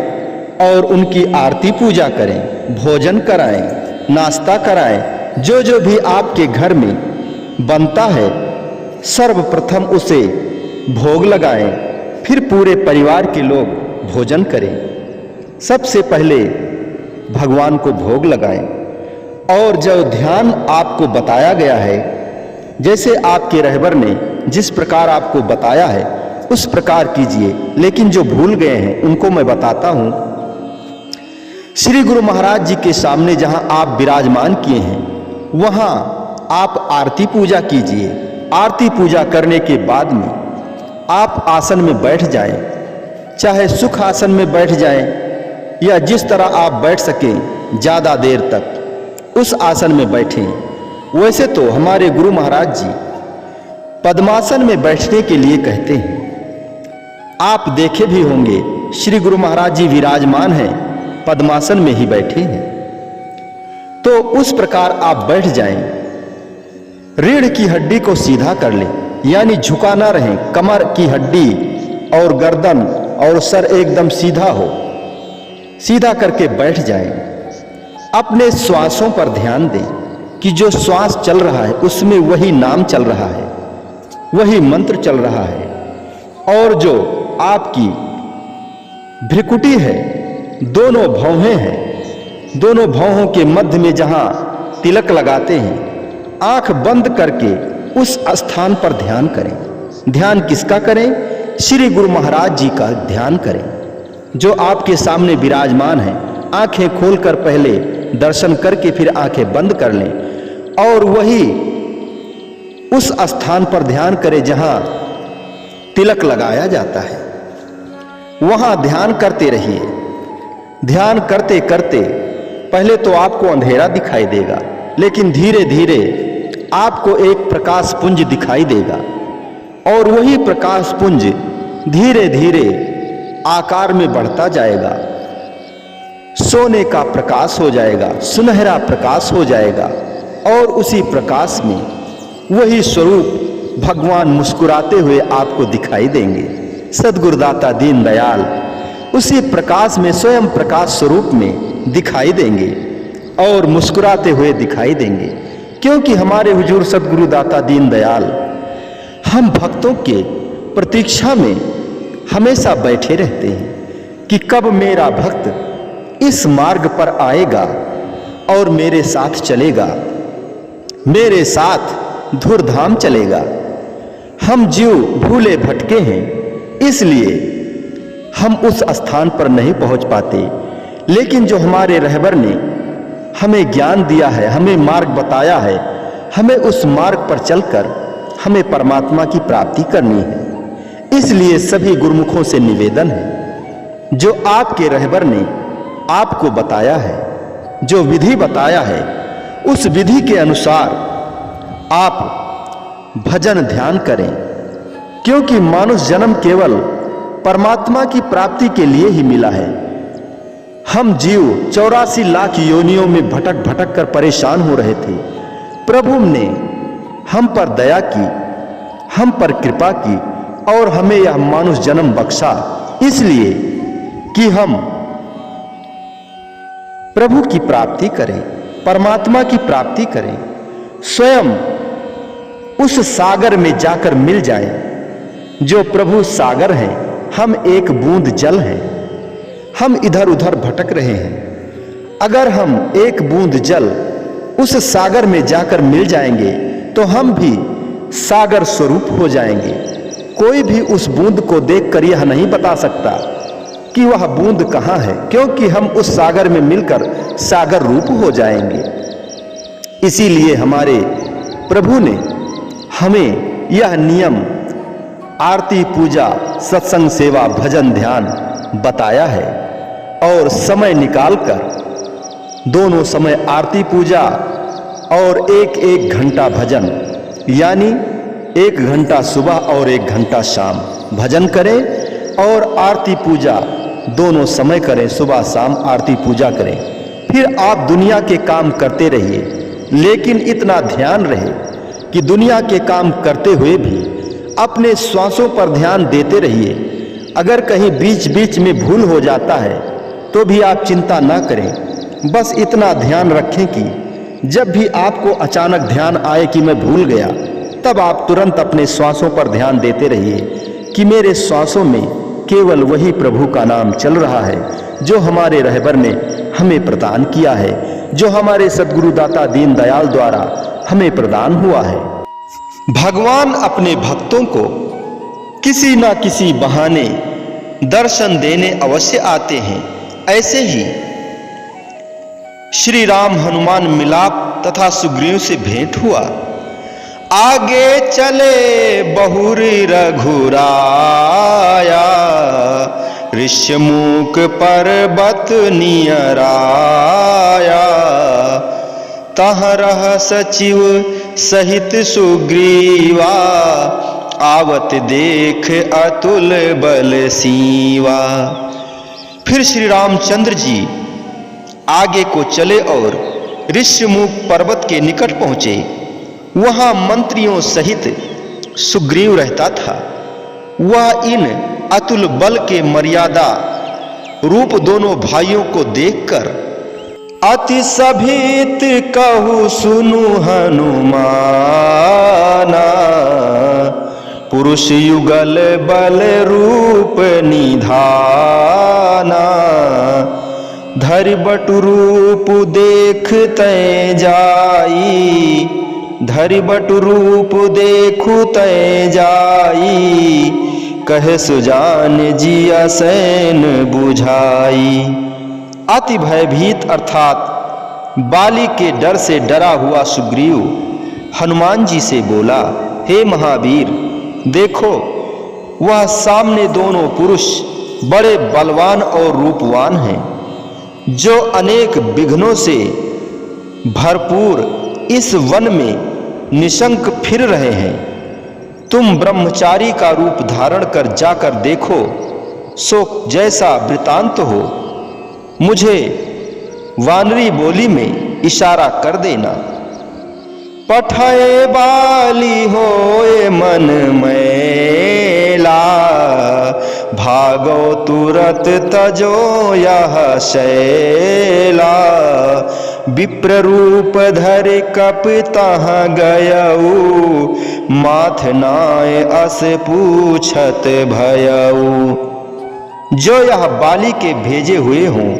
और उनकी आरती पूजा करें, भोजन कराएं, नाश्ता कराएं। जो जो भी आपके घर में बनता है सर्वप्रथम उसे भोग लगाएं, फिर पूरे परिवार के लोग भोजन करें। सबसे पहले भगवान को भोग लगाएं और जो ध्यान आपको बताया गया है, जैसे आपके रहबर ने जिस प्रकार आपको बताया है उस प्रकार कीजिए। लेकिन जो भूल गए हैं उनको मैं बताता हूं, श्री गुरु महाराज जी के सामने जहां आप विराजमान किए हैं वहां आप आरती पूजा कीजिए। आरती पूजा करने के बाद में आप आसन में बैठ जाएं, चाहे सुख आसन में बैठ जाएं या जिस तरह आप बैठ सकें ज़्यादा देर तक उस आसन में बैठें। वैसे तो हमारे गुरु महाराज जी पद्मासन में बैठने के लिए कहते हैं, आप देखे भी होंगे श्री गुरु महाराज जी विराजमान हैं, पद्मासन में ही बैठे हैं। तो उस प्रकार आप बैठ जाएं, रीढ़ की हड्डी को सीधा कर लें, यानी झुका ना रहें, कमर की हड्डी और गर्दन और सर एकदम सीधा हो, सीधा करके बैठ जाएं। अपने श्वासों पर ध्यान दें कि जो श्वास चल रहा है उसमें वही नाम चल रहा है, वही मंत्र चल रहा है। और जो आपकी भ्रिकुटी है, दोनों भौहें हैं, दोनों भौहों के मध्य में जहां तिलक लगाते हैं, आंख बंद करके उस स्थान पर ध्यान करें। ध्यान किसका करें? श्री गुरु महाराज जी का ध्यान करें जो आपके सामने विराजमान हैं। आंखें खोलकर पहले दर्शन करके फिर आंखें बंद कर लें और वही उस स्थान पर ध्यान करें जहां तिलक लगाया जाता है। वहां ध्यान करते रहिए। ध्यान करते करते पहले तो आपको अंधेरा दिखाई देगा, लेकिन धीरे धीरे आपको एक प्रकाश पुंज दिखाई देगा और वही प्रकाश पुंज धीरे धीरे आकार में बढ़ता जाएगा, सोने का प्रकाश हो जाएगा, सुनहरा प्रकाश हो जाएगा और उसी प्रकाश में वही स्वरूप भगवान मुस्कुराते हुए आपको दिखाई देंगे। सद्गुरुदाता दीन दयाल उसी प्रकाश में स्वयं प्रकाश स्वरूप में दिखाई देंगे और मुस्कुराते हुए दिखाई देंगे, क्योंकि हमारे हुजूर सद्गुरुदाता दीन दयाल हम भक्तों के प्रतीक्षा में हमेशा बैठे रहते हैं कि कब मेरा भक्त इस मार्ग पर आएगा और मेरे साथ चलेगा, मेरे साथ धूर्धाम चलेगा। हम जीव भूले भटके हैं, इसलिए हम उस स्थान पर नहीं पहुंच पाते। लेकिन जो हमारे रहबर ने हमें ज्ञान दिया है, हमें मार्ग बताया है, हमें उस मार्ग पर चलकर हमें परमात्मा की प्राप्ति करनी है। इसलिए सभी गुरुमुखों से निवेदन है, जो आपके रहबर ने आपको बताया है, जो विधि बताया है, उस विधि के अनुसार आप भजन ध्यान करें, क्योंकि मानुष जन्म केवल परमात्मा की प्राप्ति के लिए ही मिला है। हम जीव 84 लाख योनियों में भटक भटक कर परेशान हो रहे थे। प्रभु ने हम पर दया की, हम पर कृपा की और हमें यह मानुष जन्म बख्शा, इसलिए कि हम प्रभु की प्राप्ति करें, परमात्मा की प्राप्ति करें, स्वयं उस सागर में जाकर मिल जाएं जो प्रभु सागर है। हम एक बूंद जल हैं, हम इधर उधर भटक रहे हैं। अगर हम एक बूंद जल उस सागर में जाकर मिल जाएंगे तो हम भी सागर स्वरूप हो जाएंगे। कोई भी उस बूंद को देखकर यह नहीं बता सकता कि वह बूंद कहाँ है, क्योंकि हम उस सागर में मिलकर सागर रूप हो जाएंगे। इसीलिए हमारे प्रभु ने हमें यह नियम आरती, पूजा, सत्संग, सेवा, भजन, ध्यान बताया है। और समय निकालकर दोनों समय आरती पूजा और एक एक घंटा भजन, यानी 1 घंटा सुबह और 1 घंटा शाम भजन करें और आरती पूजा दोनों समय करें, सुबह शाम आरती पूजा करें। फिर आप दुनिया के काम करते रहिए, लेकिन इतना ध्यान रहे कि दुनिया के काम करते हुए भी अपने श्वासों पर ध्यान देते रहिए। अगर कहीं बीच बीच में भूल हो जाता है तो भी आप चिंता ना करें, बस इतना ध्यान रखें कि जब भी आपको अचानक ध्यान आए कि मैं भूल गया, तब आप तुरंत अपने श्वासों पर ध्यान देते रहिए कि मेरे श्वासों में केवल वही प्रभु का नाम चल रहा है जो हमारे रहबर ने हमें प्रदान किया है, जो हमारे सद्गुरु दाता दीन दयाल द्वारा हमें प्रदान हुआ है। भगवान अपने भक्तों को किसी न किसी बहाने दर्शन देने अवश्य आते हैं। ऐसे ही श्री राम हनुमान मिलाप तथा सुग्रीव से भेंट हुआ। आगे चले बहुरी रघुराया, ऋष्यमुख पर्वत नियराया, तहाँ रह सचिव सहित सुग्रीवा, आवत देख अतुल बल सीवा। फिर श्री रामचंद्र जी आगे को चले और ऋष्यमुख पर्वत के निकट पहुंचे। वहां मंत्रियों सहित सुग्रीव रहता था। वह इन अतुल बल के मर्यादा रूप दोनों भाइयों को देखकर अति सभीत कहु सुनु हनुमाना, पुरुष युगल बल रूप निधाना, धरि बटु रूप देख तै जाई, धरि बटु रूप देखु तै जाई, कहे सुजान जिया सैन बुझाई। अति भयभीत अर्थात बाली के डर से डरा हुआ सुग्रीव हनुमान जी से बोला, हे महावीर, देखो वह सामने दोनों पुरुष बड़े बलवान और रूपवान हैं, जो अनेक विघ्नों से भरपूर इस वन में निशंक फिर रहे हैं। तुम ब्रह्मचारी का रूप धारण कर जाकर देखो, सो जैसा वृतांत हो मुझे वानरी बोली में इशारा कर देना। पठाए बाली होए मन मैला, भागो तुरत तजो यह शैला, विप्र रूप धर कप तहाँ गयऊ, माथ नाय अस पूछत भयऊ। जो यह बाली के भेजे हुए हों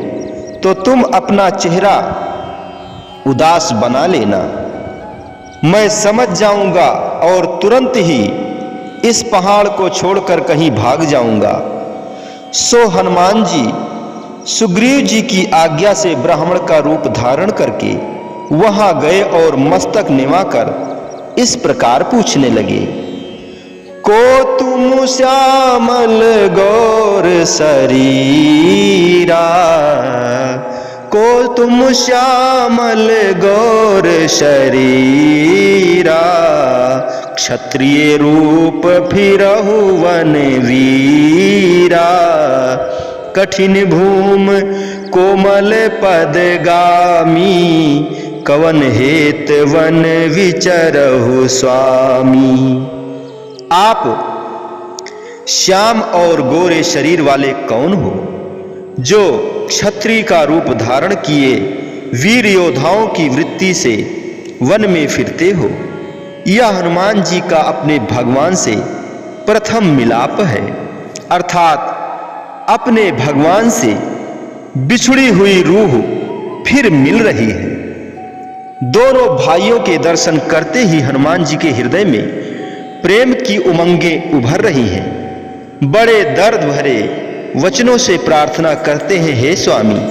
तो तुम अपना चेहरा उदास बना लेना, मैं समझ जाऊंगा और तुरंत ही इस पहाड़ को छोड़कर कहीं भाग जाऊंगा। सो हनुमान जी सुग्रीव जी की आज्ञा से ब्राह्मण का रूप धारण करके वहां गए और मस्तक निवाकर इस प्रकार पूछने लगे, को तुम श्यामल गौर शरीरा, को तुम श्यामल गौर शरीरा, क्षत्रिय रूप फिरहु वन वीरा, कठिन भूम कोमल पदगामी, कवन हेत वन विचरहु स्वामी। आप श्याम और गोरे शरीर वाले कौन हो, जो क्षत्रिय का रूप धारण किए वीर योद्धाओं की वृत्ति से वन में फिरते हो। यह हनुमान जी का अपने भगवान से प्रथम मिलाप है, अर्थात अपने भगवान से बिछड़ी हुई रूह फिर मिल रही है। दोनों भाइयों के दर्शन करते ही हनुमान जी के हृदय में प्रेम की उमंगें उभर रही हैं। बड़े दर्द भरे वचनों से प्रार्थना करते हैं, हे स्वामी,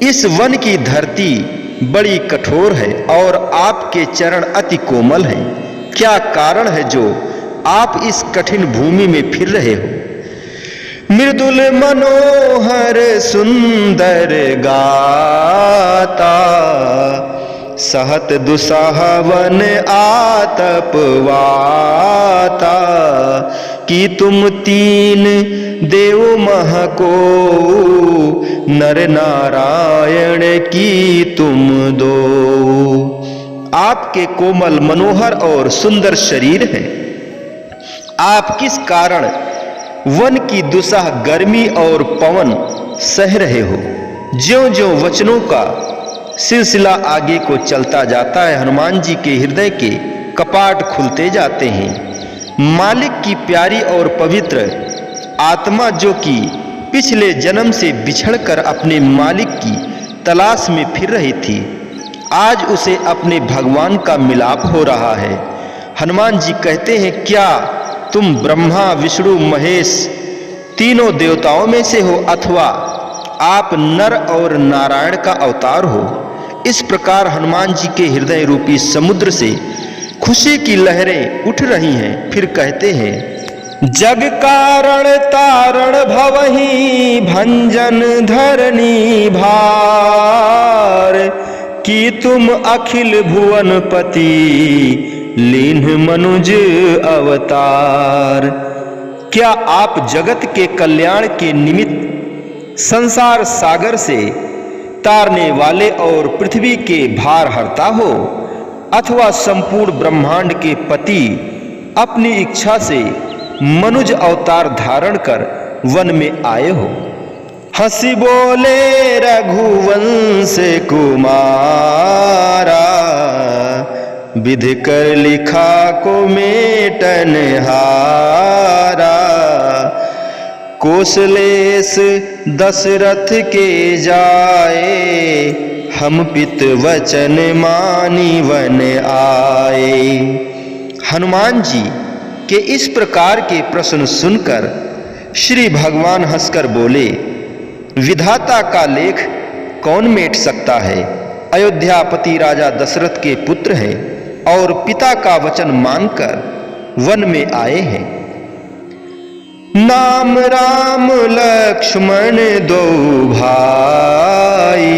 इस वन की धरती बड़ी कठोर है और आपके चरण अति कोमल हैं। क्या कारण है जो आप इस कठिन भूमि में फिर रहे हो? मृदुल मनोहर सुंदर गाता, सहत दुसाहवन आतप वाता, कि तुम तीन देव मह को, नर नारायण की तुम दो। आपके कोमल मनोहर और सुंदर शरीर है। आप किस कारण वन की दुसाह गर्मी और पवन सह रहे हो? ज्यों-ज्यों वचनों का सिलसिला आगे को चलता जाता है, हनुमान जी के हृदय के कपाट खुलते जाते हैं। मालिक की प्यारी और पवित्र आत्मा, जो कि पिछले जन्म से बिछड़कर अपने मालिक की तलाश में फिर रही थी, आज उसे अपने भगवान का मिलाप हो रहा है। हनुमान जी कहते हैं, क्या तुम ब्रह्मा विष्णु महेश तीनों देवताओं में से हो, अथवा आप नर और नारायण का अवतार हो? इस प्रकार हनुमान जी के हृदय रूपी समुद्र से खुशी की लहरें उठ रही हैं। फिर कहते हैं, जग कारण तारण भवहि, भंजन धरनी भार, कि तुम अखिल भुवन पति, लीन्ह मनुज अवतार। क्या आप जगत के कल्याण के निमित्त संसार सागर से तारने वाले और पृथ्वी के भार हरता हो, अथवा संपूर्ण ब्रह्मांड के पति अपनी इच्छा से मनुज अवतार धारण कर वन में आए हो? हंसी बोले रघुवंश कुमारा, विधि कर लिखा को मेटन हारा, कौशलेश दशरथ के जाए, हम पित वचन मानी वन आए। हनुमान जी के इस प्रकार के प्रश्न सुनकर श्री भगवान हंसकर बोले, विधाता का लेख कौन मेट सकता है? अयोध्यापति राजा दशरथ के पुत्र हैं और पिता का वचन मानकर वन में आए हैं। नाम राम लक्ष्मण दो भाई,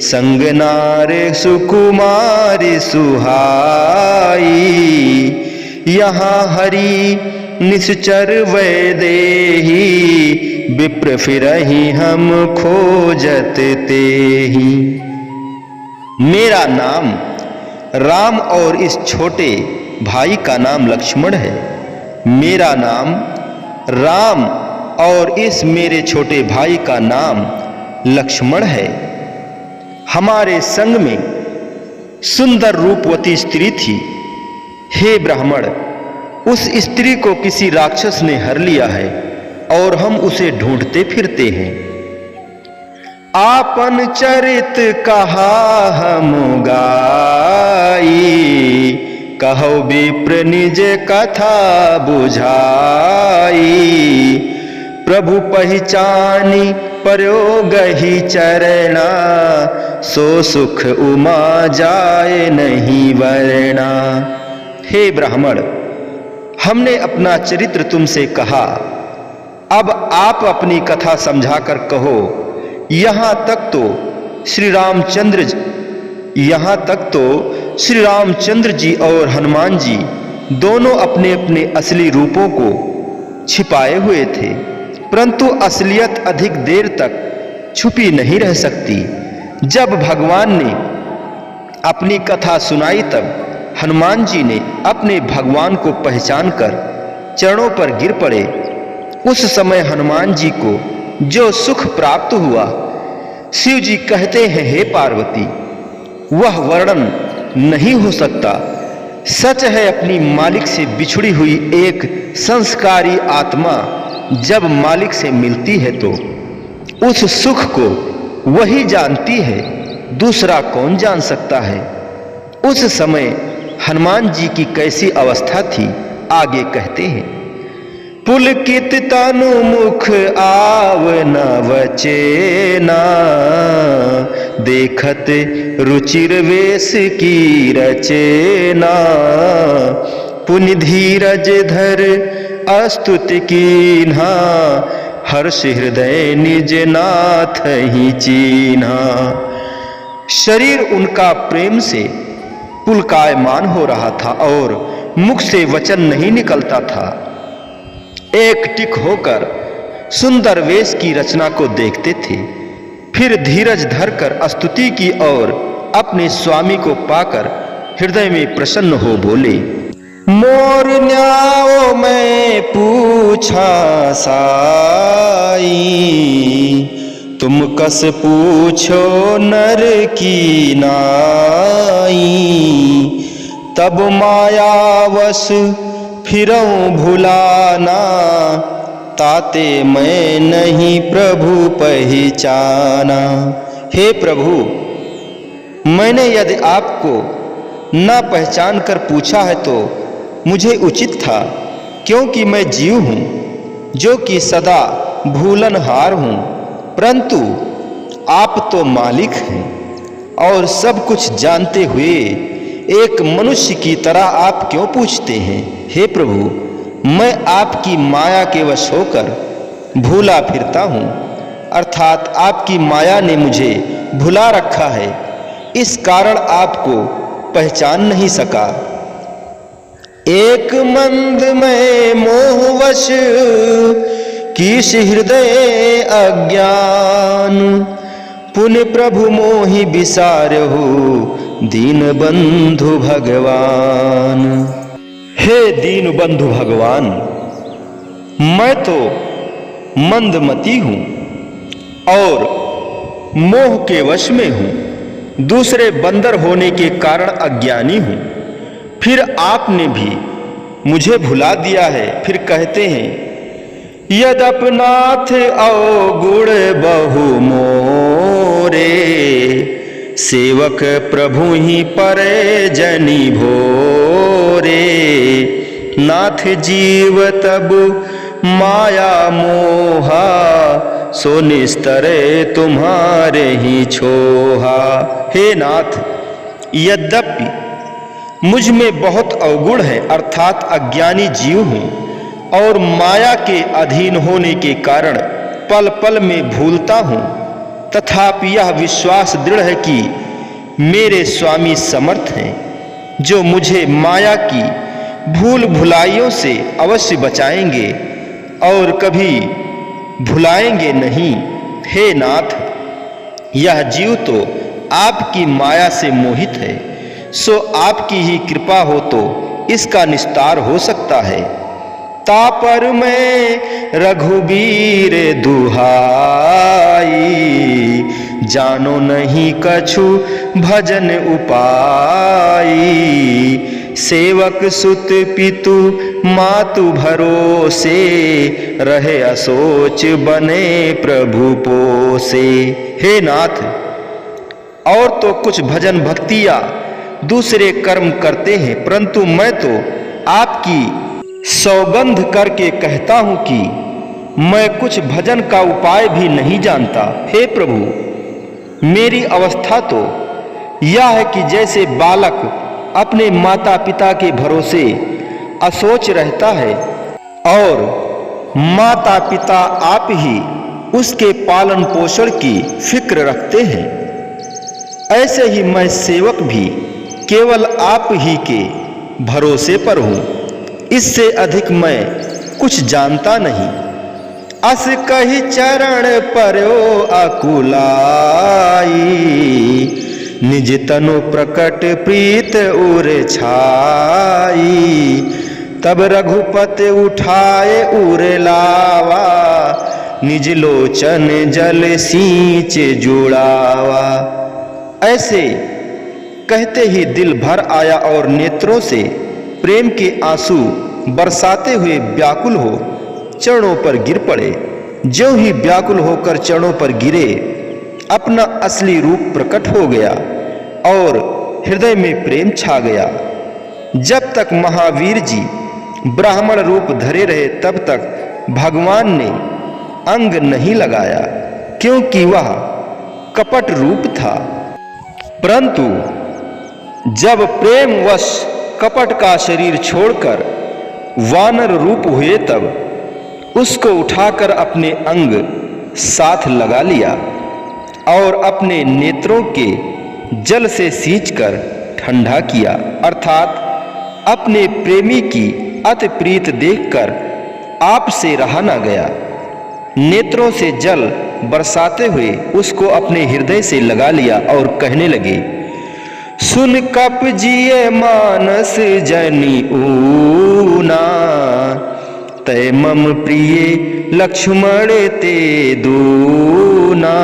संग नारे सुकुमारी सुहाई, यहाँ हरि निश्चर वैदेही, विप्र फिरहि हम खोजत तेहि। मेरा नाम राम और इस छोटे भाई का नाम लक्ष्मण है। मेरा नाम राम और इस मेरे छोटे भाई का नाम लक्ष्मण है। हमारे संग में सुंदर रूपवती स्त्री थी। हे ब्राह्मण, उस स्त्री को किसी राक्षस ने हर लिया है और हम उसे ढूंढते फिरते हैं। आपन चरित कहा हम गाई, कहो विप्र निज कथा बुझाई, प्रभु पहचानी प्रयोगहि चरणा, सो सुख उमा जाए नहीं वरना। हे ब्राह्मण, हमने अपना चरित्र तुमसे कहा, अब आप अपनी कथा समझाकर कहो। यहाँ तक तो श्री रामचंद्र जी और हनुमान जी दोनों अपने अपने असली रूपों को छिपाए हुए थे, परंतु असलियत अधिक देर तक छुपी नहीं रह सकती। जब भगवान ने अपनी कथा सुनाई तब हनुमान जी ने अपने भगवान को पहचान कर चरणों पर गिर पड़े। उस समय हनुमान जी को जो सुख प्राप्त हुआ, शिव जी कहते हैं, हे पार्वती, वह वर्णन नहीं हो सकता। सच है, अपनी मालिक से बिछड़ी हुई एक संस्कारी आत्मा जब मालिक से मिलती है तो उस सुख को वही जानती है, दूसरा कौन जान सकता है। उस समय हनुमान जी की कैसी अवस्था थी, आगे कहते हैं, पुलकित तनु मुख आवना वचेना, देखत रुचिर वेश की रचेना, पुनि धीरज धर अस्तुति कीन्हा, हर्ष हृदय निज नाथ ही चीन्हा। शरीर उनका प्रेम से पुलकायमान हो रहा था और मुख से वचन नहीं निकलता था। एक टिक होकर सुंदर वेश की रचना को देखते थे, फिर धीरज धरकर स्तुति की और अपने स्वामी को पाकर हृदय में प्रसन्न हो बोले, मोर न्याओ मैं पूछा साई, तुम कस पूछो नर की नाई, तब मायावश फिरऊं भुलाना, ताते मैं नहीं प्रभु पहचाना। हे प्रभु, मैंने यदि आपको न पहचान कर पूछा है तो मुझे उचित था, क्योंकि मैं जीव हूँ जो कि सदा भूलनहार हूँ, परंतु आप तो मालिक हैं और सब कुछ जानते हुए एक मनुष्य की तरह आप क्यों पूछते हैं। हे प्रभु, मैं आपकी माया के वश होकर भूला फिरता हूँ, अर्थात आपकी माया ने मुझे भुला रखा है, इस कारण आपको पहचान नहीं सका। एक मंद में मोहवश कीश हृदय अज्ञान, पुण्य प्रभु मोहि बिसारहु दीन बंधु भगवान। हे दीन बंधु भगवान, मैं तो मंदमती हूँ और मोह के वश में हूँ, दूसरे बंदर होने के कारण अज्ञानी हूँ, फिर आपने भी मुझे भुला दिया है। फिर कहते हैं, यद्यपनाथ अवगुण बहु मोरे, सेवक प्रभु ही परे जनि भोरे, नाथ जीव तब माया मोहा, सो निस्तरे तुम्हारे ही छोहा। हे नाथ, यद्यपि मुझ में बहुत अवगुण है, अर्थात अज्ञानी जीव हूँ और माया के अधीन होने के कारण पल पल में भूलता हूँ, तथापि यह विश्वास दृढ़ है कि मेरे स्वामी समर्थ हैं, जो मुझे माया की भूल भुलाइयों से अवश्य बचाएंगे और कभी भुलाएंगे नहीं। हे नाथ, यह जीव तो आपकी माया से मोहित है, सो आपकी ही कृपा हो तो इसका निस्तार हो सकता है। तापर में रघुबीर दुहाई, जानो नहीं कछु भजन उपाई, सेवक सुत पितु मातु भरोसे, रहे असोच बने प्रभु पोसे। हे नाथ, और तो कुछ भजन भक्तियाँ दूसरे कर्म करते हैं, परंतु मैं तो आपकी सौगंध करके कहता हूं कि मैं कुछ भजन का उपाय भी नहीं जानता। हे प्रभु, मेरी अवस्था तो यह है कि जैसे बालक अपने माता पिता के भरोसे असोच रहता है और माता पिता आप ही उसके पालन पोषण की फिक्र रखते हैं, ऐसे ही मैं सेवक भी केवल आप ही के भरोसे पर हूँ, इससे अधिक मैं कुछ जानता नहीं। अस कही चरण पर्यो अकुलाई, निज तनु प्रकट प्रीत उर छाई। तब रघुपति उठाए उर लावा, निज लोचन जल सींच जुड़ावा। ऐसे कहते ही दिल भर आया और नेत्रों से प्रेम के आंसू बरसाते हुए व्याकुल हो चरणों पर गिर पड़े। ज्यों ही व्याकुल होकर चरणों पर गिरे, अपना असली रूप प्रकट हो गया और हृदय में प्रेम छा गया। जब तक महावीर जी ब्राह्मण रूप धरे रहे तब तक भगवान ने अंग नहीं लगाया, क्योंकि वह कपट रूप था। परंतु जब प्रेमवश कपट का शरीर छोड़कर वानर रूप हुए, तब उसको उठाकर अपने अंग साथ लगा लिया और अपने नेत्रों के जल से सींचकर ठंडा किया। अर्थात अपने प्रेमी की अति प्रीत देखकर आपसे रहा न गया। नेत्रों से जल बरसाते हुए उसको अपने हृदय से लगा लिया और कहने लगे, सुन कप जिए मानस जनी ऊना, तय मम प्रिय लक्ष्मण ते दूना।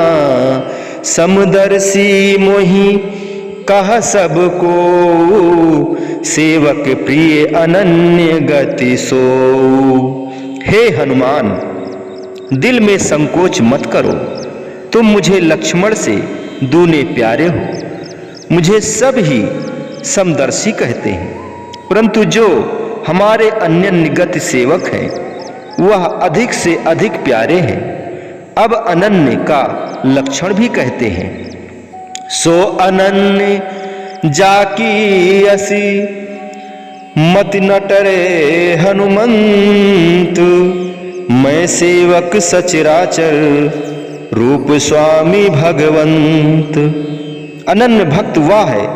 समदर्शी मोहि कह सबको, सेवक प्रिय अनन्य गति सो। हे हनुमान, दिल में संकोच मत करो, तुम मुझे लक्ष्मण से दूने प्यारे हो। मुझे सब ही समदर्शी कहते हैं, परंतु जो हमारे अन्य गति सेवक हैं वह अधिक से अधिक प्यारे हैं। अब अनन्य का लक्षण भी कहते हैं। सो अनन्य जाकी असी, मति नटरे हनुमंत। मैं सेवक सचराचर, रूप स्वामी भगवंत। अनन्य भक्त वह है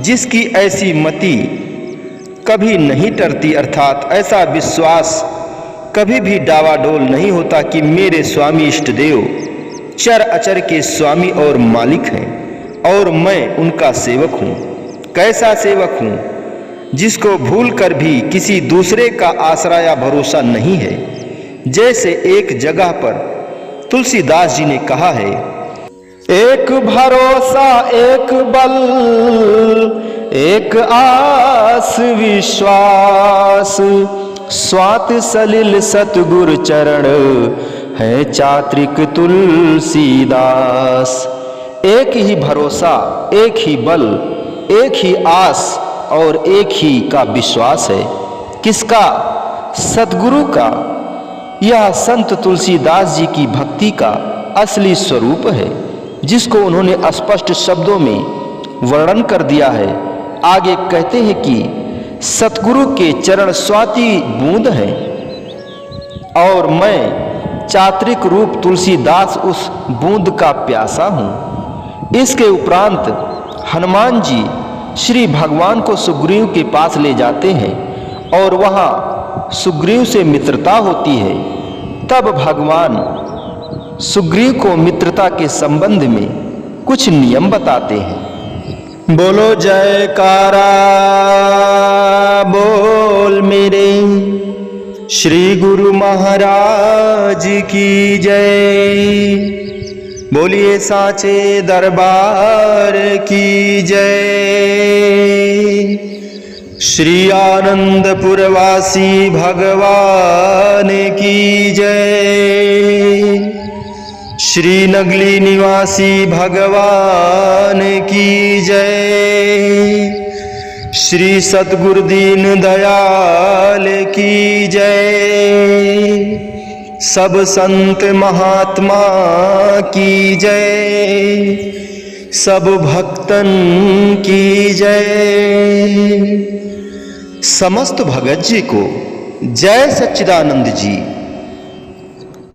जिसकी ऐसी मति कभी नहीं टरती, अर्थात ऐसा विश्वास कभी भी डावाडोल नहीं होता कि मेरे स्वामी इष्टदेव चर अचर के स्वामी और मालिक हैं और मैं उनका सेवक हूँ। कैसा सेवक हूँ? जिसको भूल कर भी किसी दूसरे का आसरा या भरोसा नहीं है। जैसे एक जगह पर तुलसीदास जी ने कहा है, एक भरोसा एक बल, एक आस विश्वास। स्वात सलिल सतगुर चरण, है चात्रिक तुलसीदास। एक ही भरोसा, एक ही बल, एक ही आस और एक ही का विश्वास है। किसका? सतगुरु का। यह संत तुलसीदास जी की भक्ति का असली स्वरूप है, जिसको उन्होंने स्पष्ट शब्दों में वर्णन कर दिया है। आगे कहते हैं कि सतगुरु के चरण स्वाति बूंद हैं और मैं चात्रिक रूप तुलसीदास उस बूंद का प्यासा हूँ। इसके उपरांत हनुमान जी श्री भगवान को सुग्रीव के पास ले जाते हैं और वहाँ सुग्रीव से मित्रता होती है। तब भगवान सुग्रीव को मित्रता के संबंध में कुछ नियम बताते हैं। बोलो जयकारा बोल मेरे श्री गुरु महाराज की जय। बोलिए साचे दरबार की जय। श्री आनंदपुर वासी भगवान की जय। श्री नगली निवासी भगवान की जय। श्री सतगुरु दीन दयाल की जय। सब संत महात्मा की जय। सब भक्तन की जय। समस्त भगत जी को जय सच्चिदानंद जी।